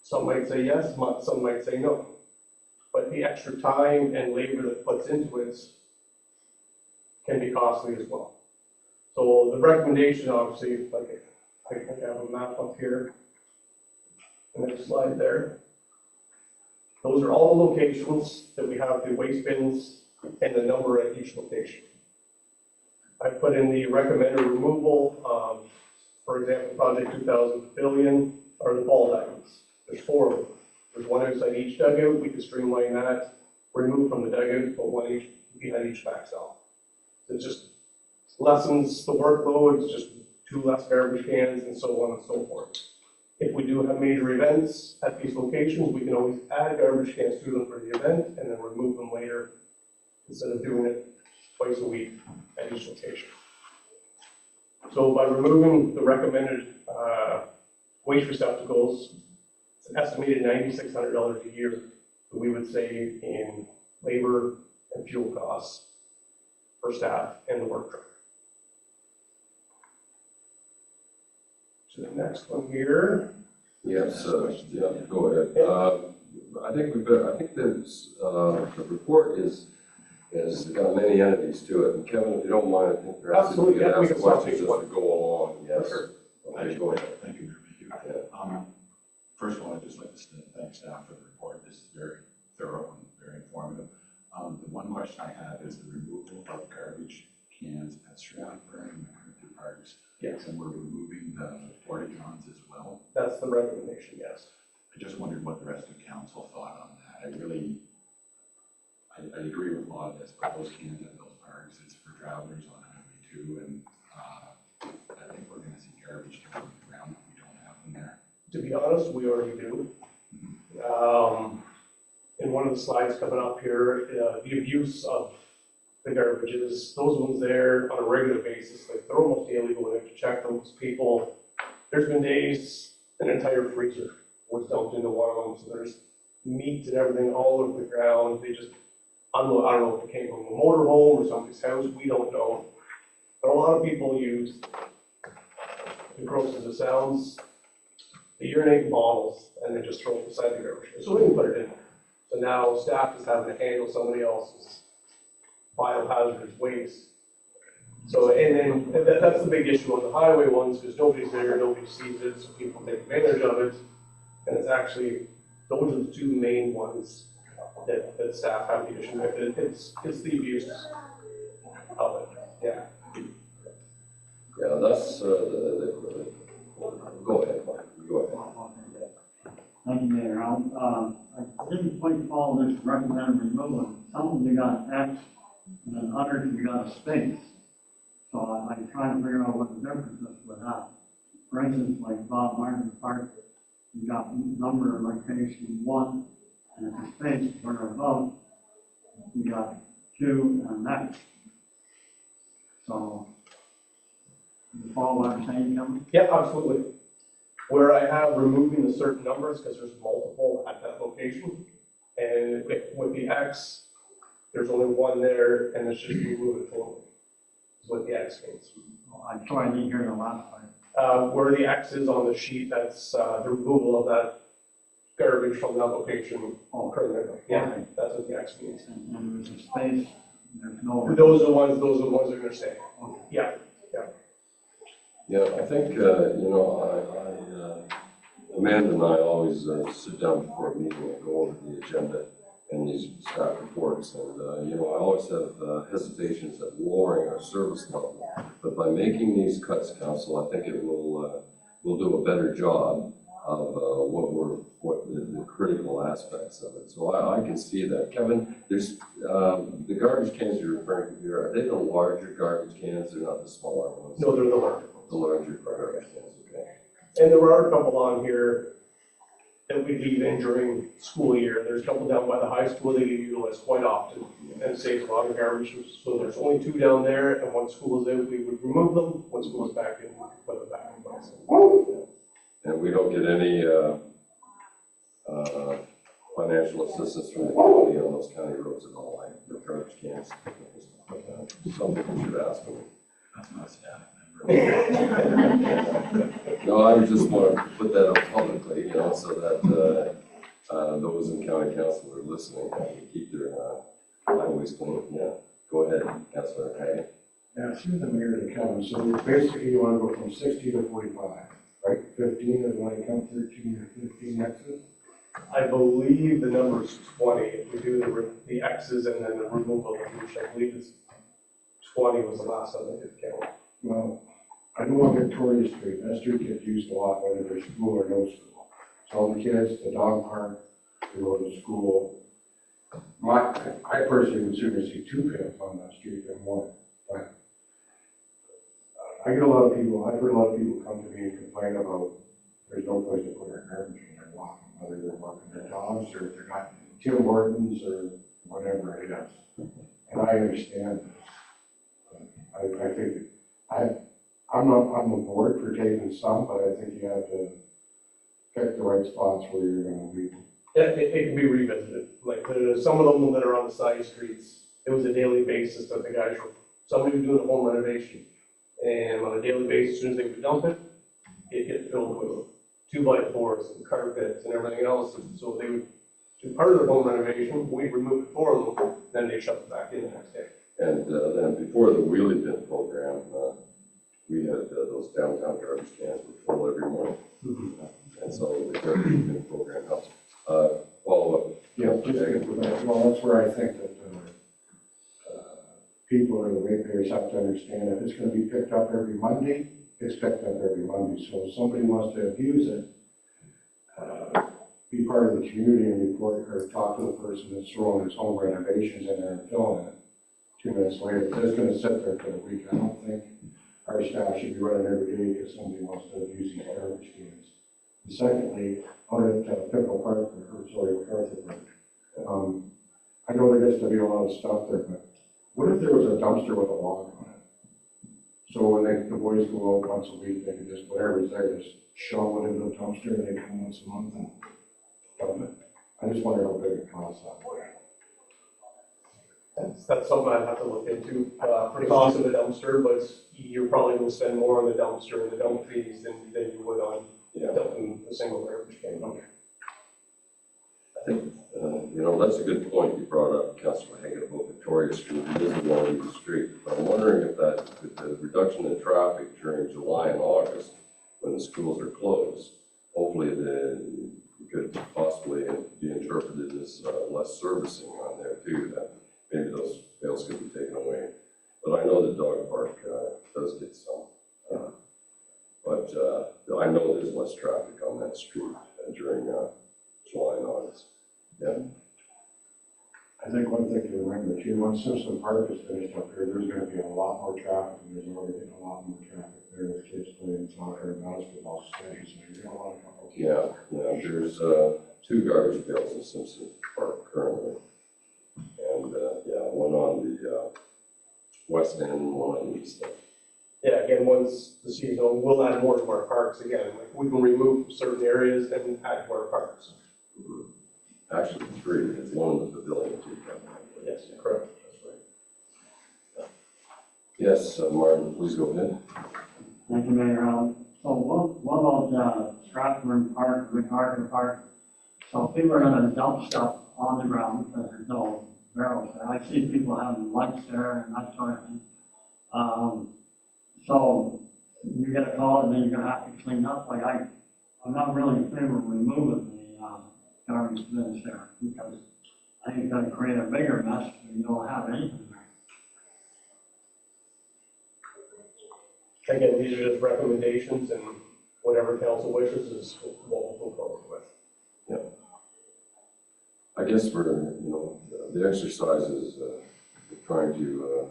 Some might say yes, some might say no. But the extra time and labor that puts into it can be costly as well. So the recommendation, obviously, like I think I have a map up here. The next slide there. Those are all the locations that we have the waste bins and the number at each location. I put in the recommended removal of, for example, Project 2000 Pavilion or the ball diamonds. There's 4 of them. There's one outside each dugout. We can streamline that, remove from the dugout, but one each behind each back cell. It just lessens the workload, it's just 2 less garbage cans and so on and so forth. If we do have major events at these locations, we can always add garbage cans to them for the event and then remove them later instead of doing it twice a week at each location. So by removing the recommended waste receptacles, it's an estimated $9,600 a year that we would save in labor and fuel costs for staff and the work truck. To the next one here. Yes, yeah, go ahead. I think there's, the report has got many entities to it, and Kevin, if you don't mind, I think perhaps if we Absolutely, could yeah, we ask can start questions as this we go along, yes. sure. Okay, go ahead. Thank you, Mayor. First of all, I'd just like to thank staff for the report. This is very thorough and very informative. The one question I have is the removal of garbage cans at Stratford and the parks. Yes. And we're removing the porta johns as well. That's the recommendation, yes. I just wondered what the rest of council thought on that. I agree with a lot of this, but those cans at those parks, it's for travelers on Highway 2, and I think we're gonna see garbage down on the ground if we don't have them there. To be honest, we already do. In one of the slides coming up here, the abuse of the garbages, those ones there on a regular basis, like they're almost daily when we have to check them, because people, there's been days, an entire freezer was dumped into one of them, so there's meat and everything all over the ground. They just unload, I don't know if it came from a motorhome or somebody's house, we don't know. But a lot of people use, as gross as it sounds, they urinate in bottles and they just throw it beside the garbage. So we can put it in. So now staff is having to handle somebody else's biohazardous waste. So, and then that's the big issue on the highway ones, because nobody's there, nobody sees it, so people take advantage of it. And it's actually, those are the 2 main ones that staff have the issue with. It's the abuse of it, yeah. Yeah, that's, go ahead, Mike, go ahead. Thank you, Mayor. I didn't quite follow this recommended removal. Some of you got X, and then others you got a space. So I'm trying to figure out what the difference is with that. For instance, like Bob Martin Park, you got number of location 1, and it's a space for above, you got 2 and X. So, you follow what I'm saying, Kevin? Yeah, absolutely. Where I have removing the certain numbers, because there's multiple at that location, and with the X, there's only 1 there, and it's just remove it totally, is what the X means. Oh, I'm sorry, I didn't hear the last part. Where the X is on the sheet, that's the removal of that garbage from that location. Oh, Permanently. Yeah, okay. that's what the X means. And there's a space, there's no. Those are the ones that are gonna stay. Okay. Yeah. Yeah, I think, Amanda and I always sit down before a meeting and go over the agenda and these staff reports. And, I always have hesitations at lowering our service level. But by making these cuts, council, I think it will do a better job of what the critical aspects of it. So I can see that. Kevin, there's the garbage cans you're referring to here, are they the larger garbage cans? They're not the smaller ones? No, they're the larger ones. The larger garbage cans, okay. And there are a couple on here that we leave in during school year. There's a couple down by the high school that you utilize quite often and saves a lot of garbage. So there's only 2 down there, and when school is out, we would remove them. When school is back in, we put them back in place. And we don't get any financial assistance from the county on those county roads at all, like the garbage cans. Something we should ask them. That's not staff member. No, I just want to put that up publicly, so that those in county council are listening can keep their highways clean. Yeah, go ahead, Councilor Hagan. Yeah, through the mayor to come, so basically you want to go from 60 to 45, right? 15 is when it comes 13 or 15 X's. I believe the number is 20. If we do the X's and then the removal of which I believe is 20 was the last time I did count. Well, I know on Victoria Street, that street gets used a lot, whether there's school or no school. So the kids, the dog park, they go to school. I personally would sooner see 2 pits on that street than 1. But I get a lot of people, I've heard a lot of people come to me and complain about there's no place to put their garbage when they're walking, whether they're walking their dogs or if they're got Tim Hortons or whatever it is. And I understand this. I think, I'm on board for taking some, but I think you have to pick the right spots where you're gonna leave them. Yeah, it can be revisited. Like, there's some of them that are on the side streets, it was a daily basis that the guys were, somebody was doing a home renovation. And on a daily basis, as soon as they would dump it, it'd get filled with 2x4s and carpets and everything else. And so they would do part of their home renovation, we'd remove it for them, then they shut it back in the next day. And then before the wheelie bin program, we had those downtown garbage cans were full every morning. And so the garbage bin program helps. Follow up. Yeah, well, that's where I think that people or the ratepayers have to understand if it's gonna be picked up every Monday, it's picked up every Monday. So if somebody wants to abuse it, be part of the community and report or talk to the person that's throwing his home renovations in there and filling it. 2 minutes later, if it's gonna sit there for the week, I don't think our staff should be running every day because somebody wants to abuse these garbage cans. And secondly, out at Pickle Park, MacArthur Park, I know there gets to be a lot of stuff there, but what if there was a dumpster with a log on it? So when the boys go out once a week, they can just, whatever's there, just shovel it into the dumpster and they come once a month and dump it. I just wonder how big it costs that way. That's something I'd have to look into, for the cost of the dumpster, but you're probably gonna spend more on the dumpster and the dump fees than you would on dumping a single garbage can. I think, that's a good point you brought up, Councilor Hagan, about Victoria Street. It is a long street. But I'm wondering if with the reduction in traffic during July and August, when the schools are closed, hopefully it could possibly be interpreted as less servicing on there too, that maybe those bales could be taken away. But I know the dog park does get some. But I know there's less traffic on that street during July and August. Yeah. I think one thing to remember too, once Simpson Park is finished up here, there's gonna be a lot more traffic, and there's already been a lot more traffic there with kids playing soccer and basketball studies, and there's a lot of couple. Yeah, there's 2 garbage bales in Simpson Park currently. And, one on the west end and one on the east end. Yeah, again, once the season, we'll add more to our parks again. Like, we can remove certain areas and add to our parks. Actually, 3, it's one in the pavilion too. Yes, correct, that's right. Yes, Martin, please go ahead. Thank you, Mayor. So what about Stratford Park, MacArthur Park? So people are gonna dump stuff on the ground because there's no barrels there. I see people having lunch there and that sort of thing. So you get a call and then you're gonna have to clean up. Like I'm not really in favor of removing the garbage bins there because I think it's gonna create a bigger mess if you don't have anything there. Again, these are just recommendations, and whatever council wishes is what we'll go forward with. Yeah. I guess the exercise is trying to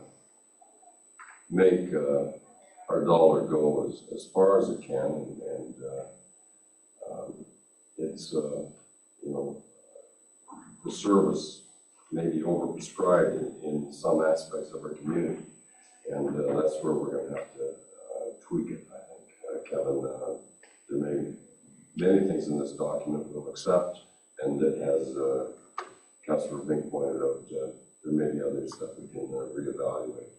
make our dollar go as far as it can, and it's the service may be overprescribed in some aspects of our community, and that's where we're going to have to tweak it, I think. Kevin, there may be many things in this document we'll accept, and that, as Councilor Vink pointed out, there may be others that we can reevaluate.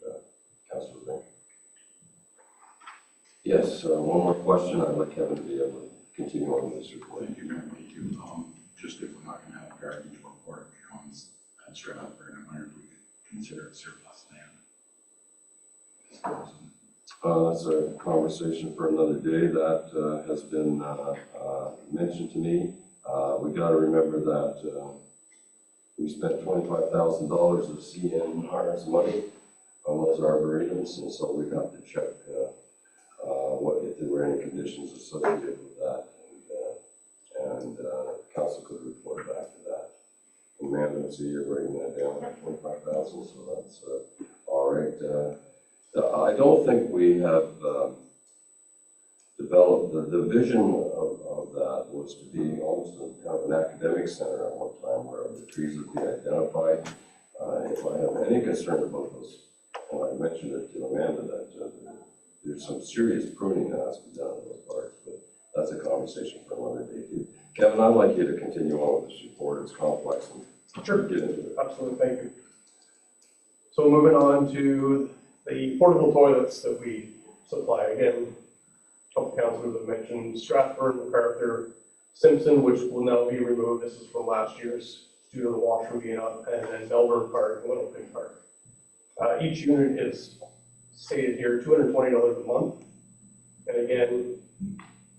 Councilor Vink. Yes, one more question. I'd like Kevin to be able to continue on this report. Thank you, Mayor. Thank you. Just if we're not going to have garbage or porta johns at Stratford, I wonder if we could consider it surplus land. That's a conversation for another day. That has been mentioned to me. We got to remember that we spent $25,000 of CNR's money on those arboretums, and so we have to check if there were any conditions associated with that, and council could report back to that. And Amanda, I see you're writing that down at 25,000, so that's all right. I don't think we have developed, the vision of that was to be almost a kind of an academic center at one time where the trees would be identified. If I have any concern about those, and I mentioned it to Amanda, that there's some serious pruning that has to be done in those parks, but that's a conversation for another day too. Kevin, I'd like you to continue on with this report. It's complex and Sure. get into it. Absolutely, thank you. So moving on to the portable toilets that we supply. Again, a couple councilors have mentioned Stratford, MacArthur, Simpson, which will now be removed. This is from last year's due to the washroom being up, and then Melbourne Park and Little Pig Park. Each unit is stated here $220 a month. And again,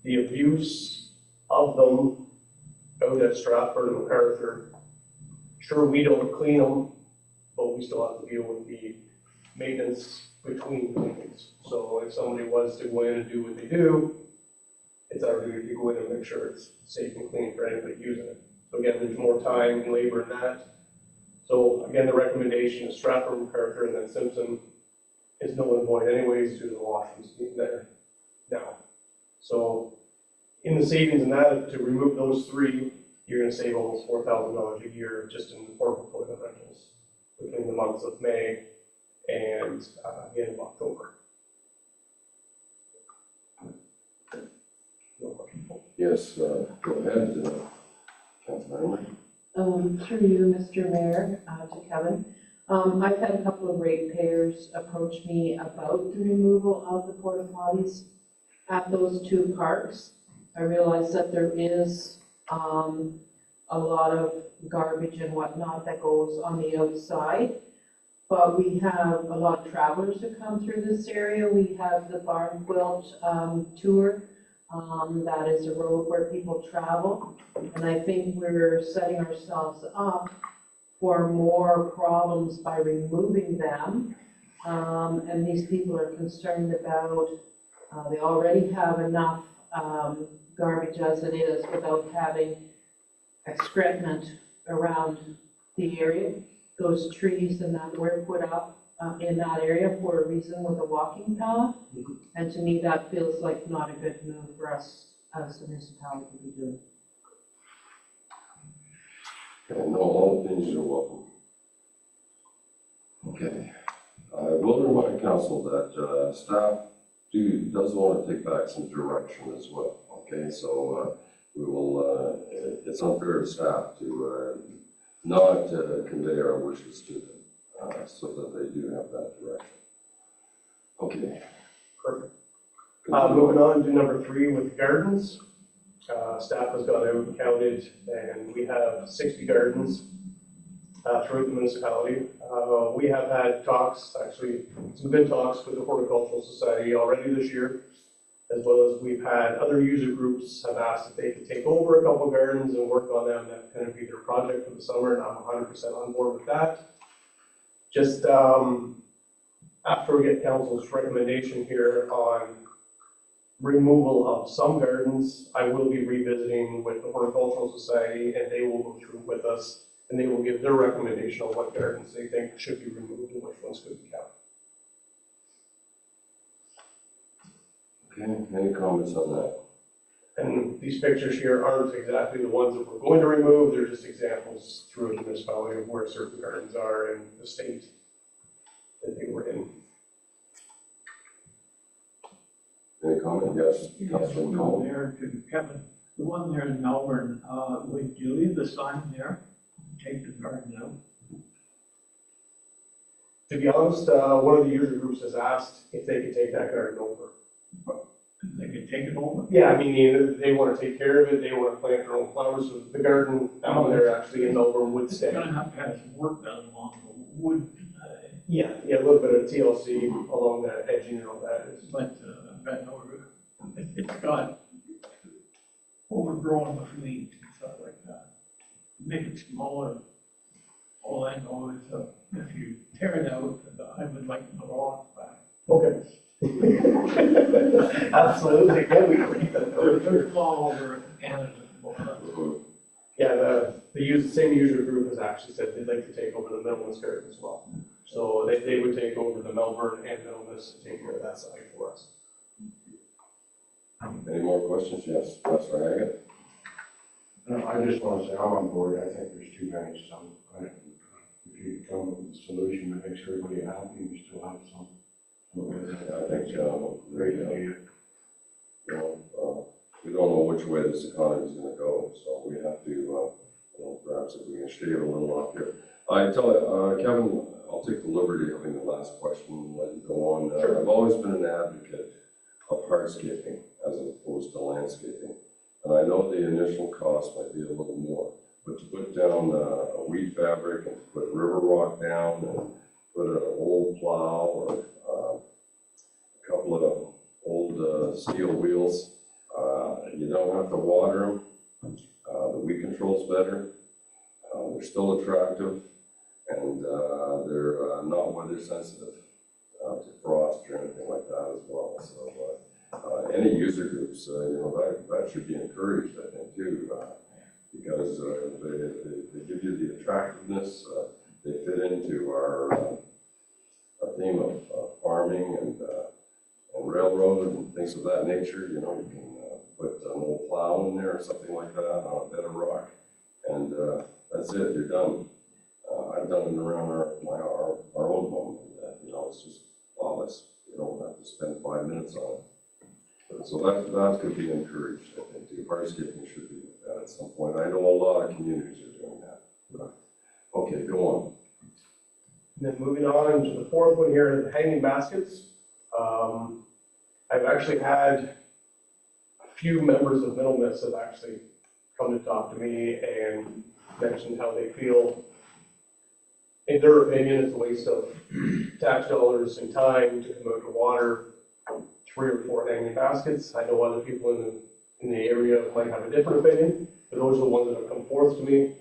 the abuse of them out at Stratford and MacArthur, sure, we don't clean them, but we still have to deal with the maintenance between cleanings. So if somebody was to go in and do what they do, it's our duty to go in and make sure it's safe and clean for anybody using it. So again, there's more time and labor in that. So again, the recommendation is Stratford, MacArthur, and then Simpson is null and void anyways due to the washrooms being there now. So in the savings in that, to remove those three, you're gonna save almost $4,000 a year just in the portable toilet rentals between the months of May and the end of October. No question. Yes, go ahead, Councilmember. Through you, Mr. Mayor, to Kevin. I've had a couple of ratepayers approach me about the removal of the porta potties at those two parks. I realize that there is a lot of garbage and whatnot that goes on the outside, but we have a lot of travelers who come through this area. We have the Barn Quilt tour. That is a road where people travel, and I think we're setting ourselves up for more problems by removing them. And these people are concerned about, they already have enough garbage as it is without having excrement around the area. Those trees and that were put up in that area for a reason with a walking path. And to me, that feels like not a good move for us as a municipality to be doing. Okay, no, all opinions are welcome. Okay, I will remind council that staff does want to take back some direction as well. Okay, so we will, it's unfair to staff to not convey our wishes to them so that they do have that direction. Okay. Perfect. Moving on to number 3 with gardens. Staff has gone out and counted, and we have 60 gardens throughout the municipality. We have had talks, actually some good talks with the Horticultural Society already this year, as well as we've had other user groups have asked if they could take over a couple gardens and work on them. That kind of be their project for the summer, and I'm 100% on board with that. Just after we get council's recommendation here on removal of some gardens, I will be revisiting with the Horticultural Society, and they will go through with us, and they will give their recommendation on what gardens they think should be removed and which ones could be kept. Okay, any comments on that? And these pictures here aren't exactly the ones that we're going to remove, they're just examples through the municipality of where certain gardens are in the state that they were in. Any comment? Yes, Councilman Cole. There to Kevin, the one there in Melbourne, would you leave the sign there, take the garden out? To be honest, one of the user groups has asked if they could take that garden over. They could take it over? Yeah, I mean, they want to take care of it, they want to plant their own flowers, so the garden down there actually in Melbourne would stay. It's gonna have to have some work done along the wood, Yeah, a little bit of TLC along that edging and all that is. but, it's got overgrown with weeds and stuff like that. Make it smaller. All I know is, if you tear it out, I would like the lawn back. Okay. Absolutely, yeah, we can keep that. There's all over Canada. Yeah, the same user group has actually said they'd like to take over the Middlesex garden as well. So they would take over the Melbourne and Middlesex and take care of that side for us. Any more questions? Yes, Councillor Haggett? No, I just want to say, I'm on board, I think there's too many, some, if you come up with a solution that makes everybody happy, we still have some. I think, we don't know which way this economy is going to go, so we have to, perhaps if we can shave a little off here. I tell you, Kevin, I'll take the liberty of having the last question and let you go on. Sure. I've always been an advocate of hardscaping as opposed to landscaping. And I know the initial cost might be a little more, but to put down a weed fabric and put river rock down and put an old plow or a couple of old steel wheels, you don't have to water them. The weed control's better. They're still attractive, and they're not weather sensitive to frost or anything like that as well. So any user groups, that should be encouraged, I think, too, because they give you the attractiveness. They fit into our theme of farming and railroad and things of that nature. You can put an old plow in there or something like that on a bed of rock, and that's it. You're done. I've done it around our own home, and it's just flawless. You don't have to spend 5 minutes on it. So that could be encouraged, I think, too. Hardscaping should be looked at at some point. I know a lot of communities are doing that. Okay, go on. And then moving on to the fourth one here, the hanging baskets. I've actually had a few members of Middlesex have actually come to talk to me and mentioned how they feel, in their opinion, it's a waste of tax dollars and time to come out to water 3 or 4 hanging baskets. I know other people in the area might have a different opinion, but those are the ones that have come forth to me.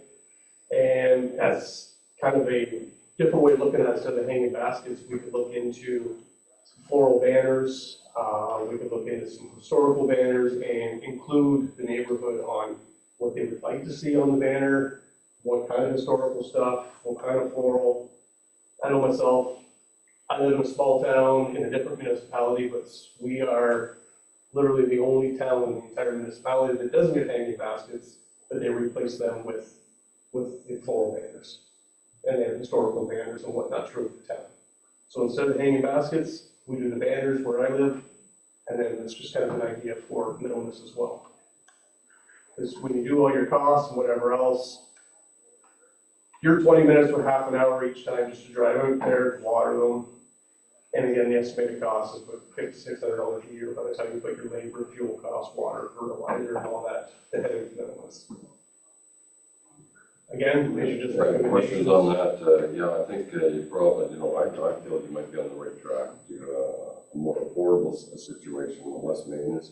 And as kind of a different way of looking at it, instead of hanging baskets, we could look into some floral banners. We could look into some historical banners and include the neighborhood on what they would like to see on the banner, what kind of historical stuff, what kind of floral. I know myself, I live in a small town in a different municipality, but we are literally the only town in the entire municipality that doesn't get hanging baskets, but they replace them with the floral banners and then historical banners and whatnot throughout the town. So instead of hanging baskets, we do the banners where I live, and then it's just kind of an idea for Middlesex as well. Because when you do all your costs and whatever else, you're 20 minutes or half an hour each time just to drive out there, to water them. And again, the estimated cost is about $500-600 a year by the time you put your labor, fuel costs, water, fertilizer, and all that to head into Middlesex. Again, they should just recommend. Questions on that? Yeah, I think you probably, I feel you might be on the right track to a more affordable situation with less maintenance.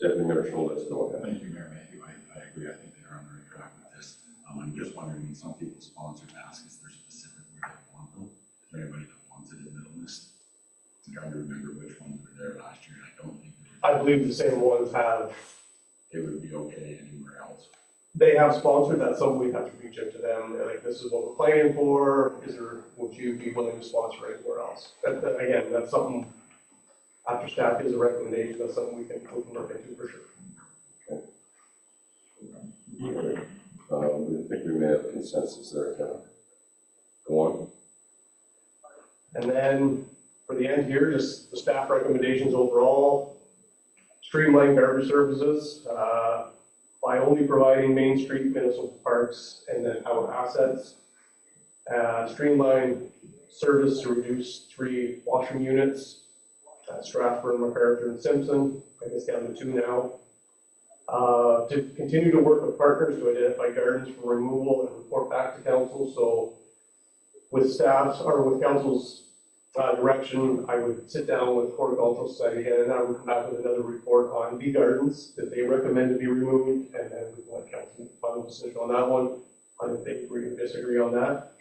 Deputy Mayor Schultz, go ahead. Thank you, Mayor Mayhew. I agree. I think they're on the right track with this. I'm just wondering, when some people sponsor baskets, they're specific where they want them. Is there anybody that wants it in Middlesex? I'm trying to remember which ones were there last year, and I don't think I believe the same ones have. It would be okay anywhere else. They have sponsored, that's something we have to reach out to them, like, this is what we're planning for, would you be willing to sponsor anywhere else? Again, that's something, after staff gives a recommendation, that's something we can look into for sure. Okay. I think we may have consensus there, Kevin. Go on. And then, for the end here, just the staff recommendations overall, streamline garbage services, by only providing Main Street municipal parks and then our assets. Streamline service to reduce 3 washroom units, Strathburn, MacArthur, and Simpson, I guess down to 2 now. To continue to work with partners to identify gardens for removal and report back to council. So with staff's or with council's direction, I would sit down with Horticultural Society again, and I would come back with another report on the gardens that they recommend to be removed, and then we can let council make a final decision on that one, on if they agree or disagree on that.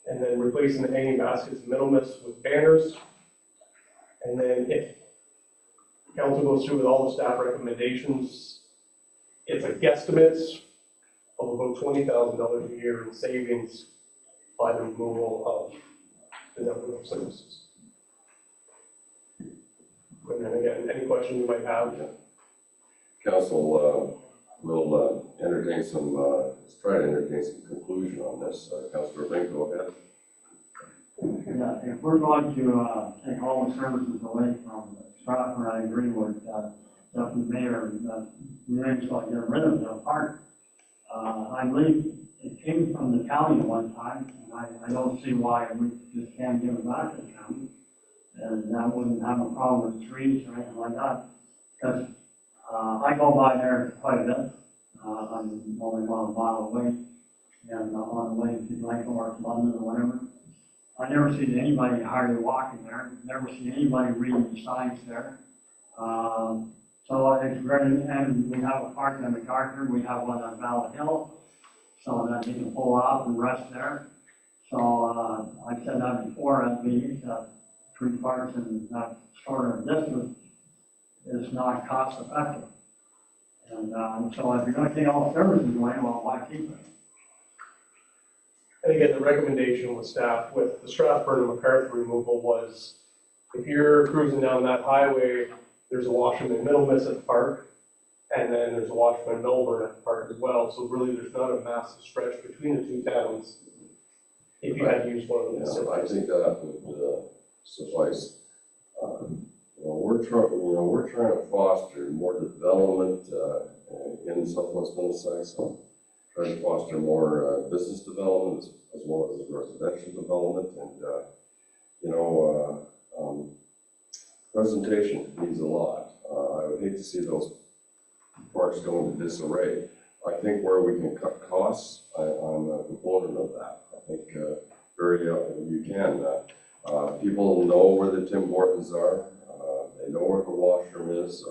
And then replacing the hanging baskets in Middlesex with banners. And then if council goes through with all the staff recommendations, it's a guesstimate of about $20,000 a year in savings by the removal of the number of services. And then again, any question you might have, Council will entertain some, let's try to entertain some conclusion on this. Councillor Bing, go ahead. Yeah, if we're going to take all the services away from Stratford, I agree with Deputy Mayor, that we may as well get rid of the park. I believe it came from the county at one time, and I don't see why we just can't give it back to the county. And that wouldn't have a problem with trees or anything like that, because I go by there quite a bit. I'm only about a mile away, and on the way to Glasgow or London or whatever. I never seen anybody hardly walking there, never seen anybody reading the signs there. So it's very, and we have a park in MacArthur, we have one on Valley Hill, so that you can pull out and rest there. So I said that before at meetings, that three parks in that sort of distance is not cost effective. And so if you're gonna take all the services away, well, why keep it? and again, the recommendation with staff with the Stratford and MacArthur removal was, if you're cruising down that highway, there's a washroom in Middlesex at the park, and then there's a washroom in Melbourne at the park as well, so really there's not a massive stretch between the two towns if you had to use one of those. Yeah, I think that would suffice. We're trying to foster more development in Southwest Middlesex. Trying to foster more business development as well as residential development, and presentation means a lot. I would hate to see those parks go into disarray. I think where we can cut costs, I'm a proponent of that. I think you can. People know where the Tim Hortons are. They know where the washroom is.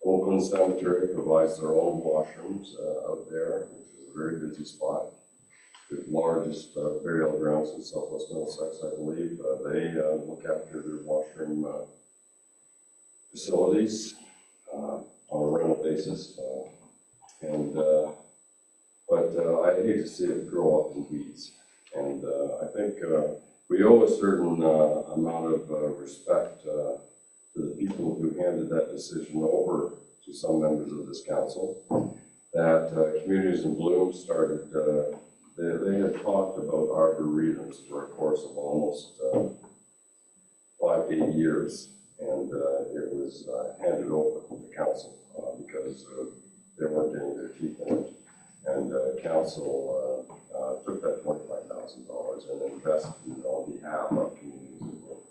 Oakland Cemetery provides their own washrooms out there, which is a very busy spot. The largest burial grounds in Southwest Middlesex, I believe. They look after their washroom facilities on a rental basis. But I hate to see it grow up in weeds. And I think we owe a certain amount of respect to the people who handed that decision over to some members of this council. That Communities in Bloom started, they had talked about arboretums for a course of almost 5 to 8 years. And it was handed over to the council because they weren't getting their teeth in it. And council took that $25,000 and invested it on behalf of Communities in Bloom.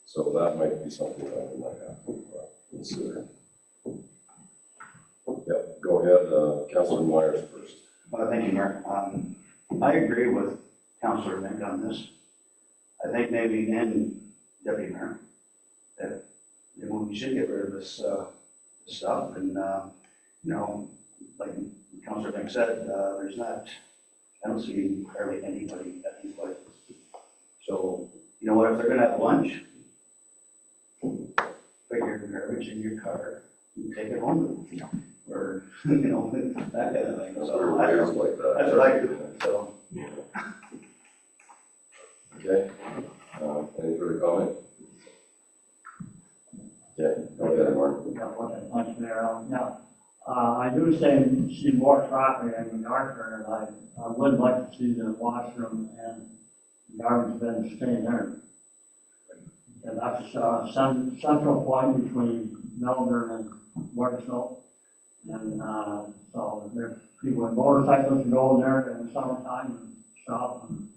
So that might be something that we might have to consider. Yeah, go ahead, Councilor Myers first. Thank you, Mayor. I agree with Councilor Nick on this. I think maybe, and Deputy Mayor, that we should get rid of this stuff. And, like Councilor Nick said, I don't see hardly anybody at these places. So, you know what, if they're gonna have lunch, put your garbage in your car and take it home with you. Or, that kind of thing. So I don't know. Like that. That's what I do, so. Okay, any further comment? Yeah, go ahead, Martin. Much there, yeah. I do see more traffic in MacArthur, and I would like to see the washroom and garbage bin stay there. And that's a central point between Melbourne and Wardsville. And so there's people with motorcycles who go there in the summertime and stop. And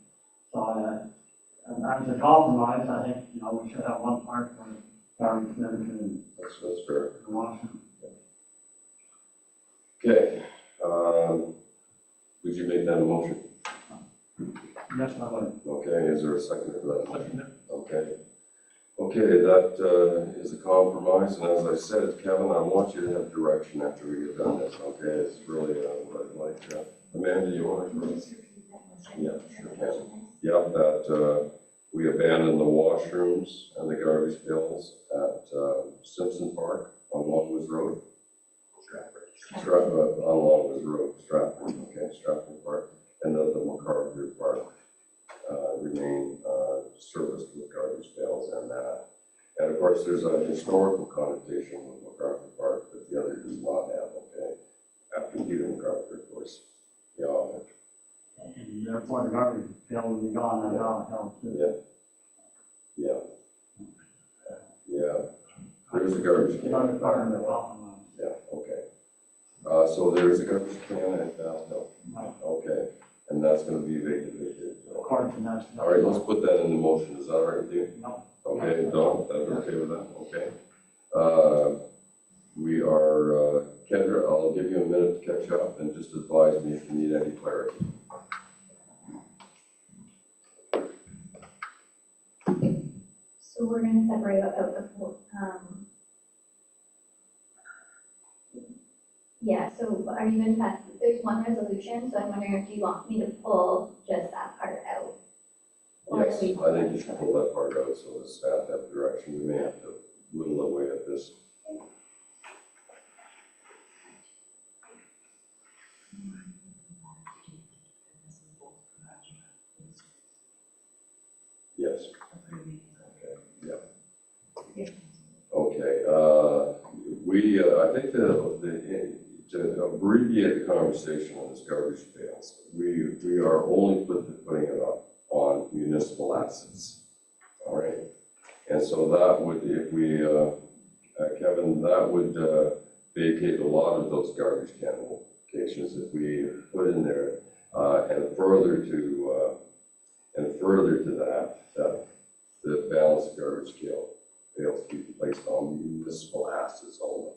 so and as a compromise, I think, we should have one park for garbage bins and That's fair. the washroom. Okay, would you make that a motion? Yes, I would. Okay, is there a second for that motion? Okay, that is a compromise, and as I said, Kevin, I want you to have direction after we get done this, okay? It's really what I'd like. Amanda, you want to? Yeah, sure can. Yeah, that we abandon the washrooms and the garbage bills at Simpson Park on Longwoods Road. Stratford, on Longwoods Road, Stratford, okay, Stratford Park, and then the MacArthur Park remain serviced with course, there's a historical connotation with MacArthur Park that the other does not have, okay? After Peter MacArthur, of course. Yeah, And therefore, the garbage bill will be gone on downhill too. yeah. There's a garbage can. It's on the car in the bottom line. Yeah, okay. So there's a garbage can at Downhill. Right. Okay, and that's gonna be vacated. According to that. All right, let's put that in the motion. Is that all right with you? No. Okay, Don, that's okay with that? Okay. We are, Kendra, I'll give you a minute to catch up and just advise me if you need any clarity. So we're gonna separate out the, yeah, so are you gonna pass, there's one resolution, so I'm wondering if you want me to pull just that part out? Or Yes, we- I think you should pull that part out so the staff have direction. We may have to whittle away at this. Yes. Okay, yeah. Okay, I think to abbreviate the conversation on this garbage pails, we are only putting it up on municipal assets. All right? And so that would, if we, Kevin, that would vacate a lot of those garbage can locations if we put in there, and further to that, the balance of garbage pails to be placed on municipal assets only.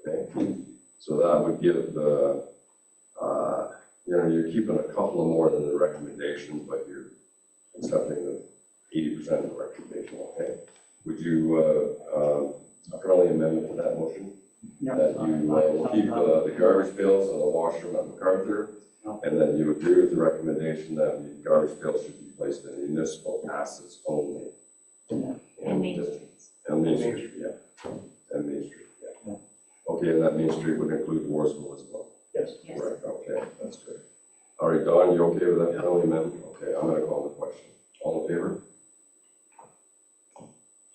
Okay? So that would give you're keeping a couple of more than the recommendation, but you're accepting the 80% of the recommendation, okay? Would you, friendly amendment to that motion? Yeah. That you will keep the garbage pails and the washroom at MacArthur, and then you agree with the recommendation that the garbage pails should be placed in municipal assets only. And Main Streets. And Main Street, yeah. And Main Street, yeah. Okay, and that Main Street would include Warsville as well? Yes. Yes. Right, okay, that's good. All right, Don, you okay with that friendly amendment? Okay, I'm gonna call the question. All in favor?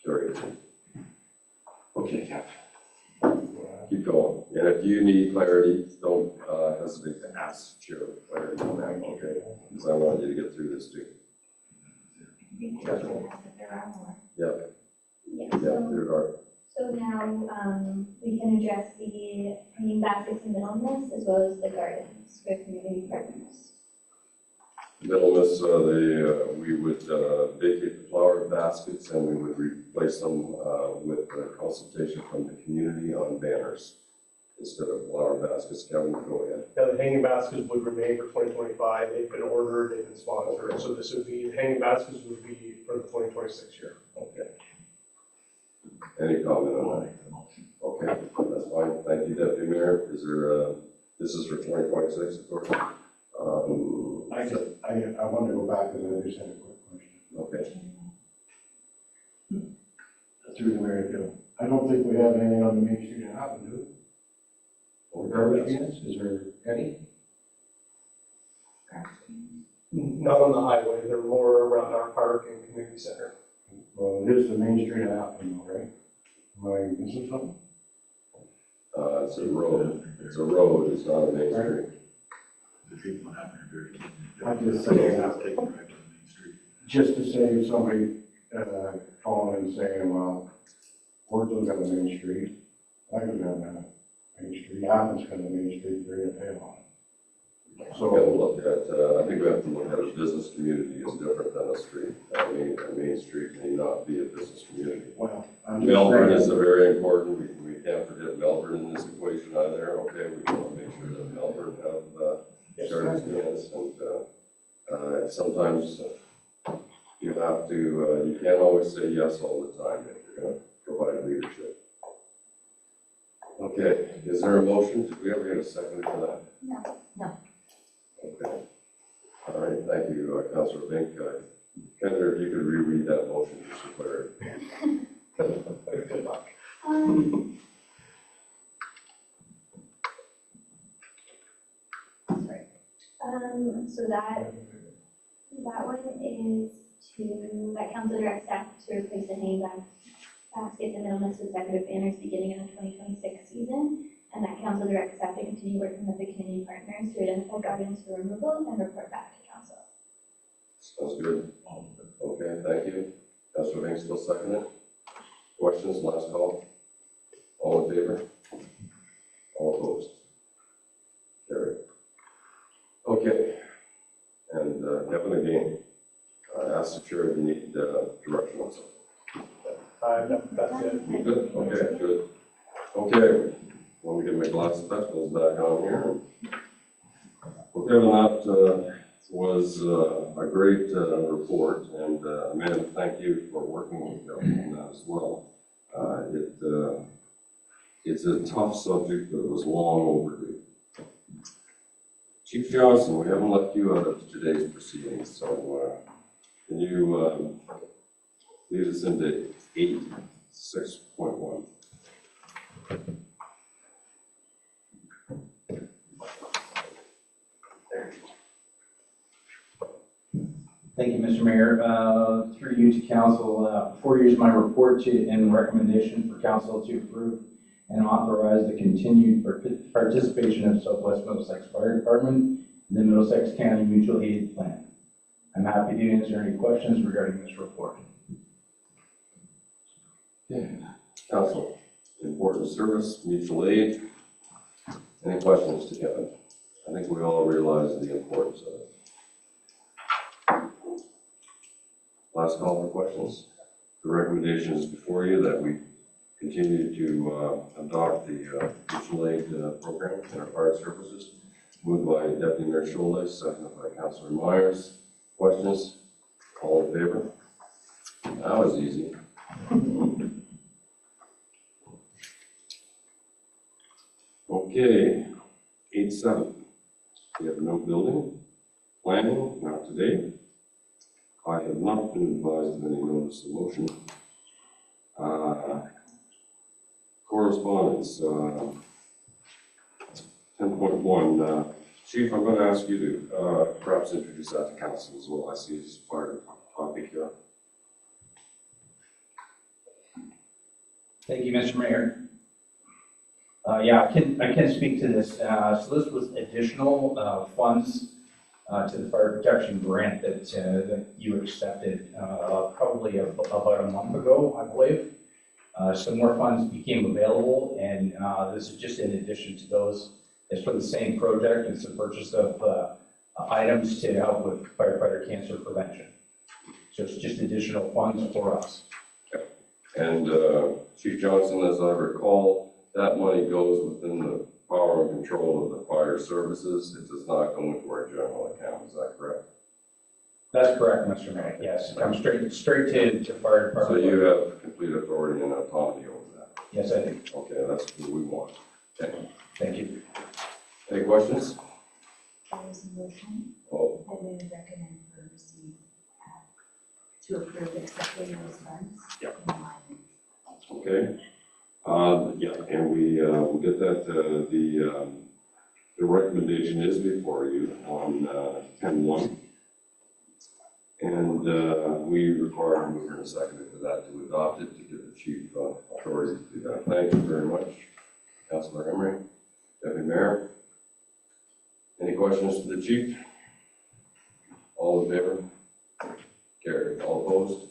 Carried. Okay, Cap. Keep going. And if you need clarity, don't hesitate to ask Chair for clarity on that, okay? Because I want you to get through this too. There are more. Yeah, Yeah, yeah, so, there are. so now, we can address the hanging baskets in Middlesex as well as the gardens for community partners. Middlesex, we would vacate the flower baskets and we would replace them with consultation from the community on banners instead of flower baskets. Kevin, go ahead. Yeah, the hanging baskets would remain for 2025. They've been ordered, they've been sponsored, so this would be, the hanging baskets would be for the 2026 year. Okay. Any comment on that? Okay, that's fine. Thank you, Deputy Mayor. Is there, this is for 2026, of course. I want to go back because I just had a quick question. Okay. Through the mayor too. I don't think we have anything on the Main Street that happened, do we? Or garbage cans, is there any? Not on the highway, they're more around our park and community center. Well, it is the Main Street that happened, though, right? Am I missing something? It's a road. It's a road. It's not a main street. The people happen to be very. I just say, Have to take the right on Main Street. just to save somebody, calling and saying, well, Portland's got a Main Street, I could have a Main Street, Athens got a Main Street, they're gonna pay on it. We have to So, look at, I think we have to look at a business community is different than a street. I mean, a main street may not be a business community. well, I'm just Melbourne is saying, a very important, we can't forget Melbourne in this equation either, okay? We want to make sure that Melbourne have, garbage cans and, sometimes you have to, you can't always say yes all the time if you're gonna provide leadership. Okay, is there a motion? Did we ever get a second for that? No. No. Okay. All right, thank you, Councilor Bink. Kendra, if you could reread that motion just for clarity. Good luck. Sorry. So that one is that council direct staff to replace the hanging basket the Middlesex decorative banners beginning in the 2026 season, and that council directs staff to continue working with the community partners to identify gardens for removal and report back to council. Sounds good. Okay, thank you. Councilor Hanks still second it. Questions, last call? All in favor? All opposed? Carried. Okay. And Kevin, again, ask the chair if you need direction on something. That's it. You good? Okay, good. Okay, let me get my glass spectacles back on here. Well, Kevin, that was a great report, and Amanda, thank you for working with Kevin on that as well. It's a tough subject, but it was long overdue. Chief Johnson, we haven't left you out of today's proceedings, so can you lead us into 8.6.1? Thank you, Mr. Mayor. Through you to council, 4 years my report to and recommendation for council to approve and authorize the continued participation of Southwest Middlesex Fire Department in the Middlesex County Mutual Aid Plan. I'm happy to answer any questions regarding this report. Okay. Council, important service, mutual aid. Any questions to Kevin? I think we all realize the importance of it. Last call for questions. The recommendation is before you that we continue to adopt the mutual aid program in our fire services. Moved by Deputy Mayor Scholes, seconded by Councilor Myers. Questions? All in favor? That was easy. Okay, 8.7. We have no building. Planning, not today. I have not been advised of any notice of motion. Correspondence, 10.1. Chief, I'm going to ask you to perhaps introduce that to council as well. I see it's part of the topic here. Thank you, Mr. Mayor. Yeah, I can speak to this. So this was additional funds to the fire protection grant that you accepted probably about a month ago, I believe. Some more funds became available, and this is just in addition to those. It's for the same project. It's the purchase of items to help with firefighter cancer prevention. So it's just additional funds for us. Okay. And Chief Johnson, as I recall, that money goes within the power and control of the fire services. It does not go into our general account. Is that correct? That's correct, Mr. Mayor. Yes, it comes straight to fire department. So you have complete authority and autonomy over that? Yes, I do. Okay, that's what we want. Okay. Thank you. Any questions? There was a motion. Oh, I would recommend for receipt to approve accepting those funds. Yeah. In line. okay. Yeah, and we'll get that, the recommendation is before you on 10.1. And we require a mover and a seconder for that to adopt it, to give the chief authority to do that. Thank you very much, Councilor Emery, Deputy Mayor. Any questions to the chief? All in favor? Carried. All opposed?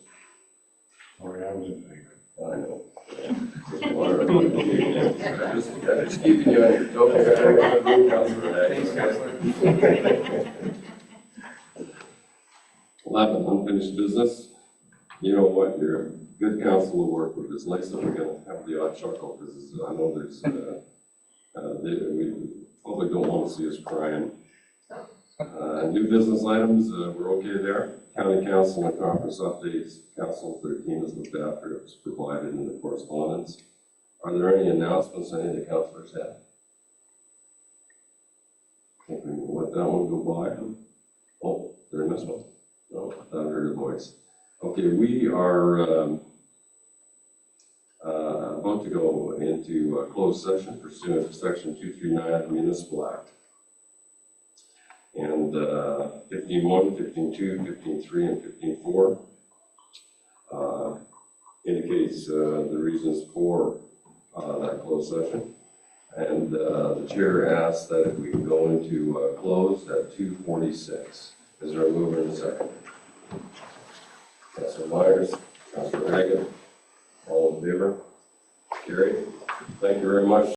Sorry, I was in favor. I know. Just keeping you on your toes. Councilor Hague. Thanks, Councilor. 11, unfinished business. You know what, you're a good council to work with. It's nice that we're gonna have the odd chuckle, because I know there's, we probably don't want to see us crying. New business items, we're okay there. County council and conference updates, council 13 is looked after, it's provided in the correspondence. Are there any announcements any of the councilors have? I think we will let that one go by. Oh, did I miss one? No, I thought I heard a voice. Okay, we are about to go into a closed session pursuant to section 239 of the Municipal Act. And 15.1, 15.2, 15.3, and 15.4. indicates the reasons for that closed session. And the chair asks that if we can go into closed at 2:46. Is there a mover and a second? Councilor Myers, Councilor Hagan, all in favor? Carried. Thank you very much.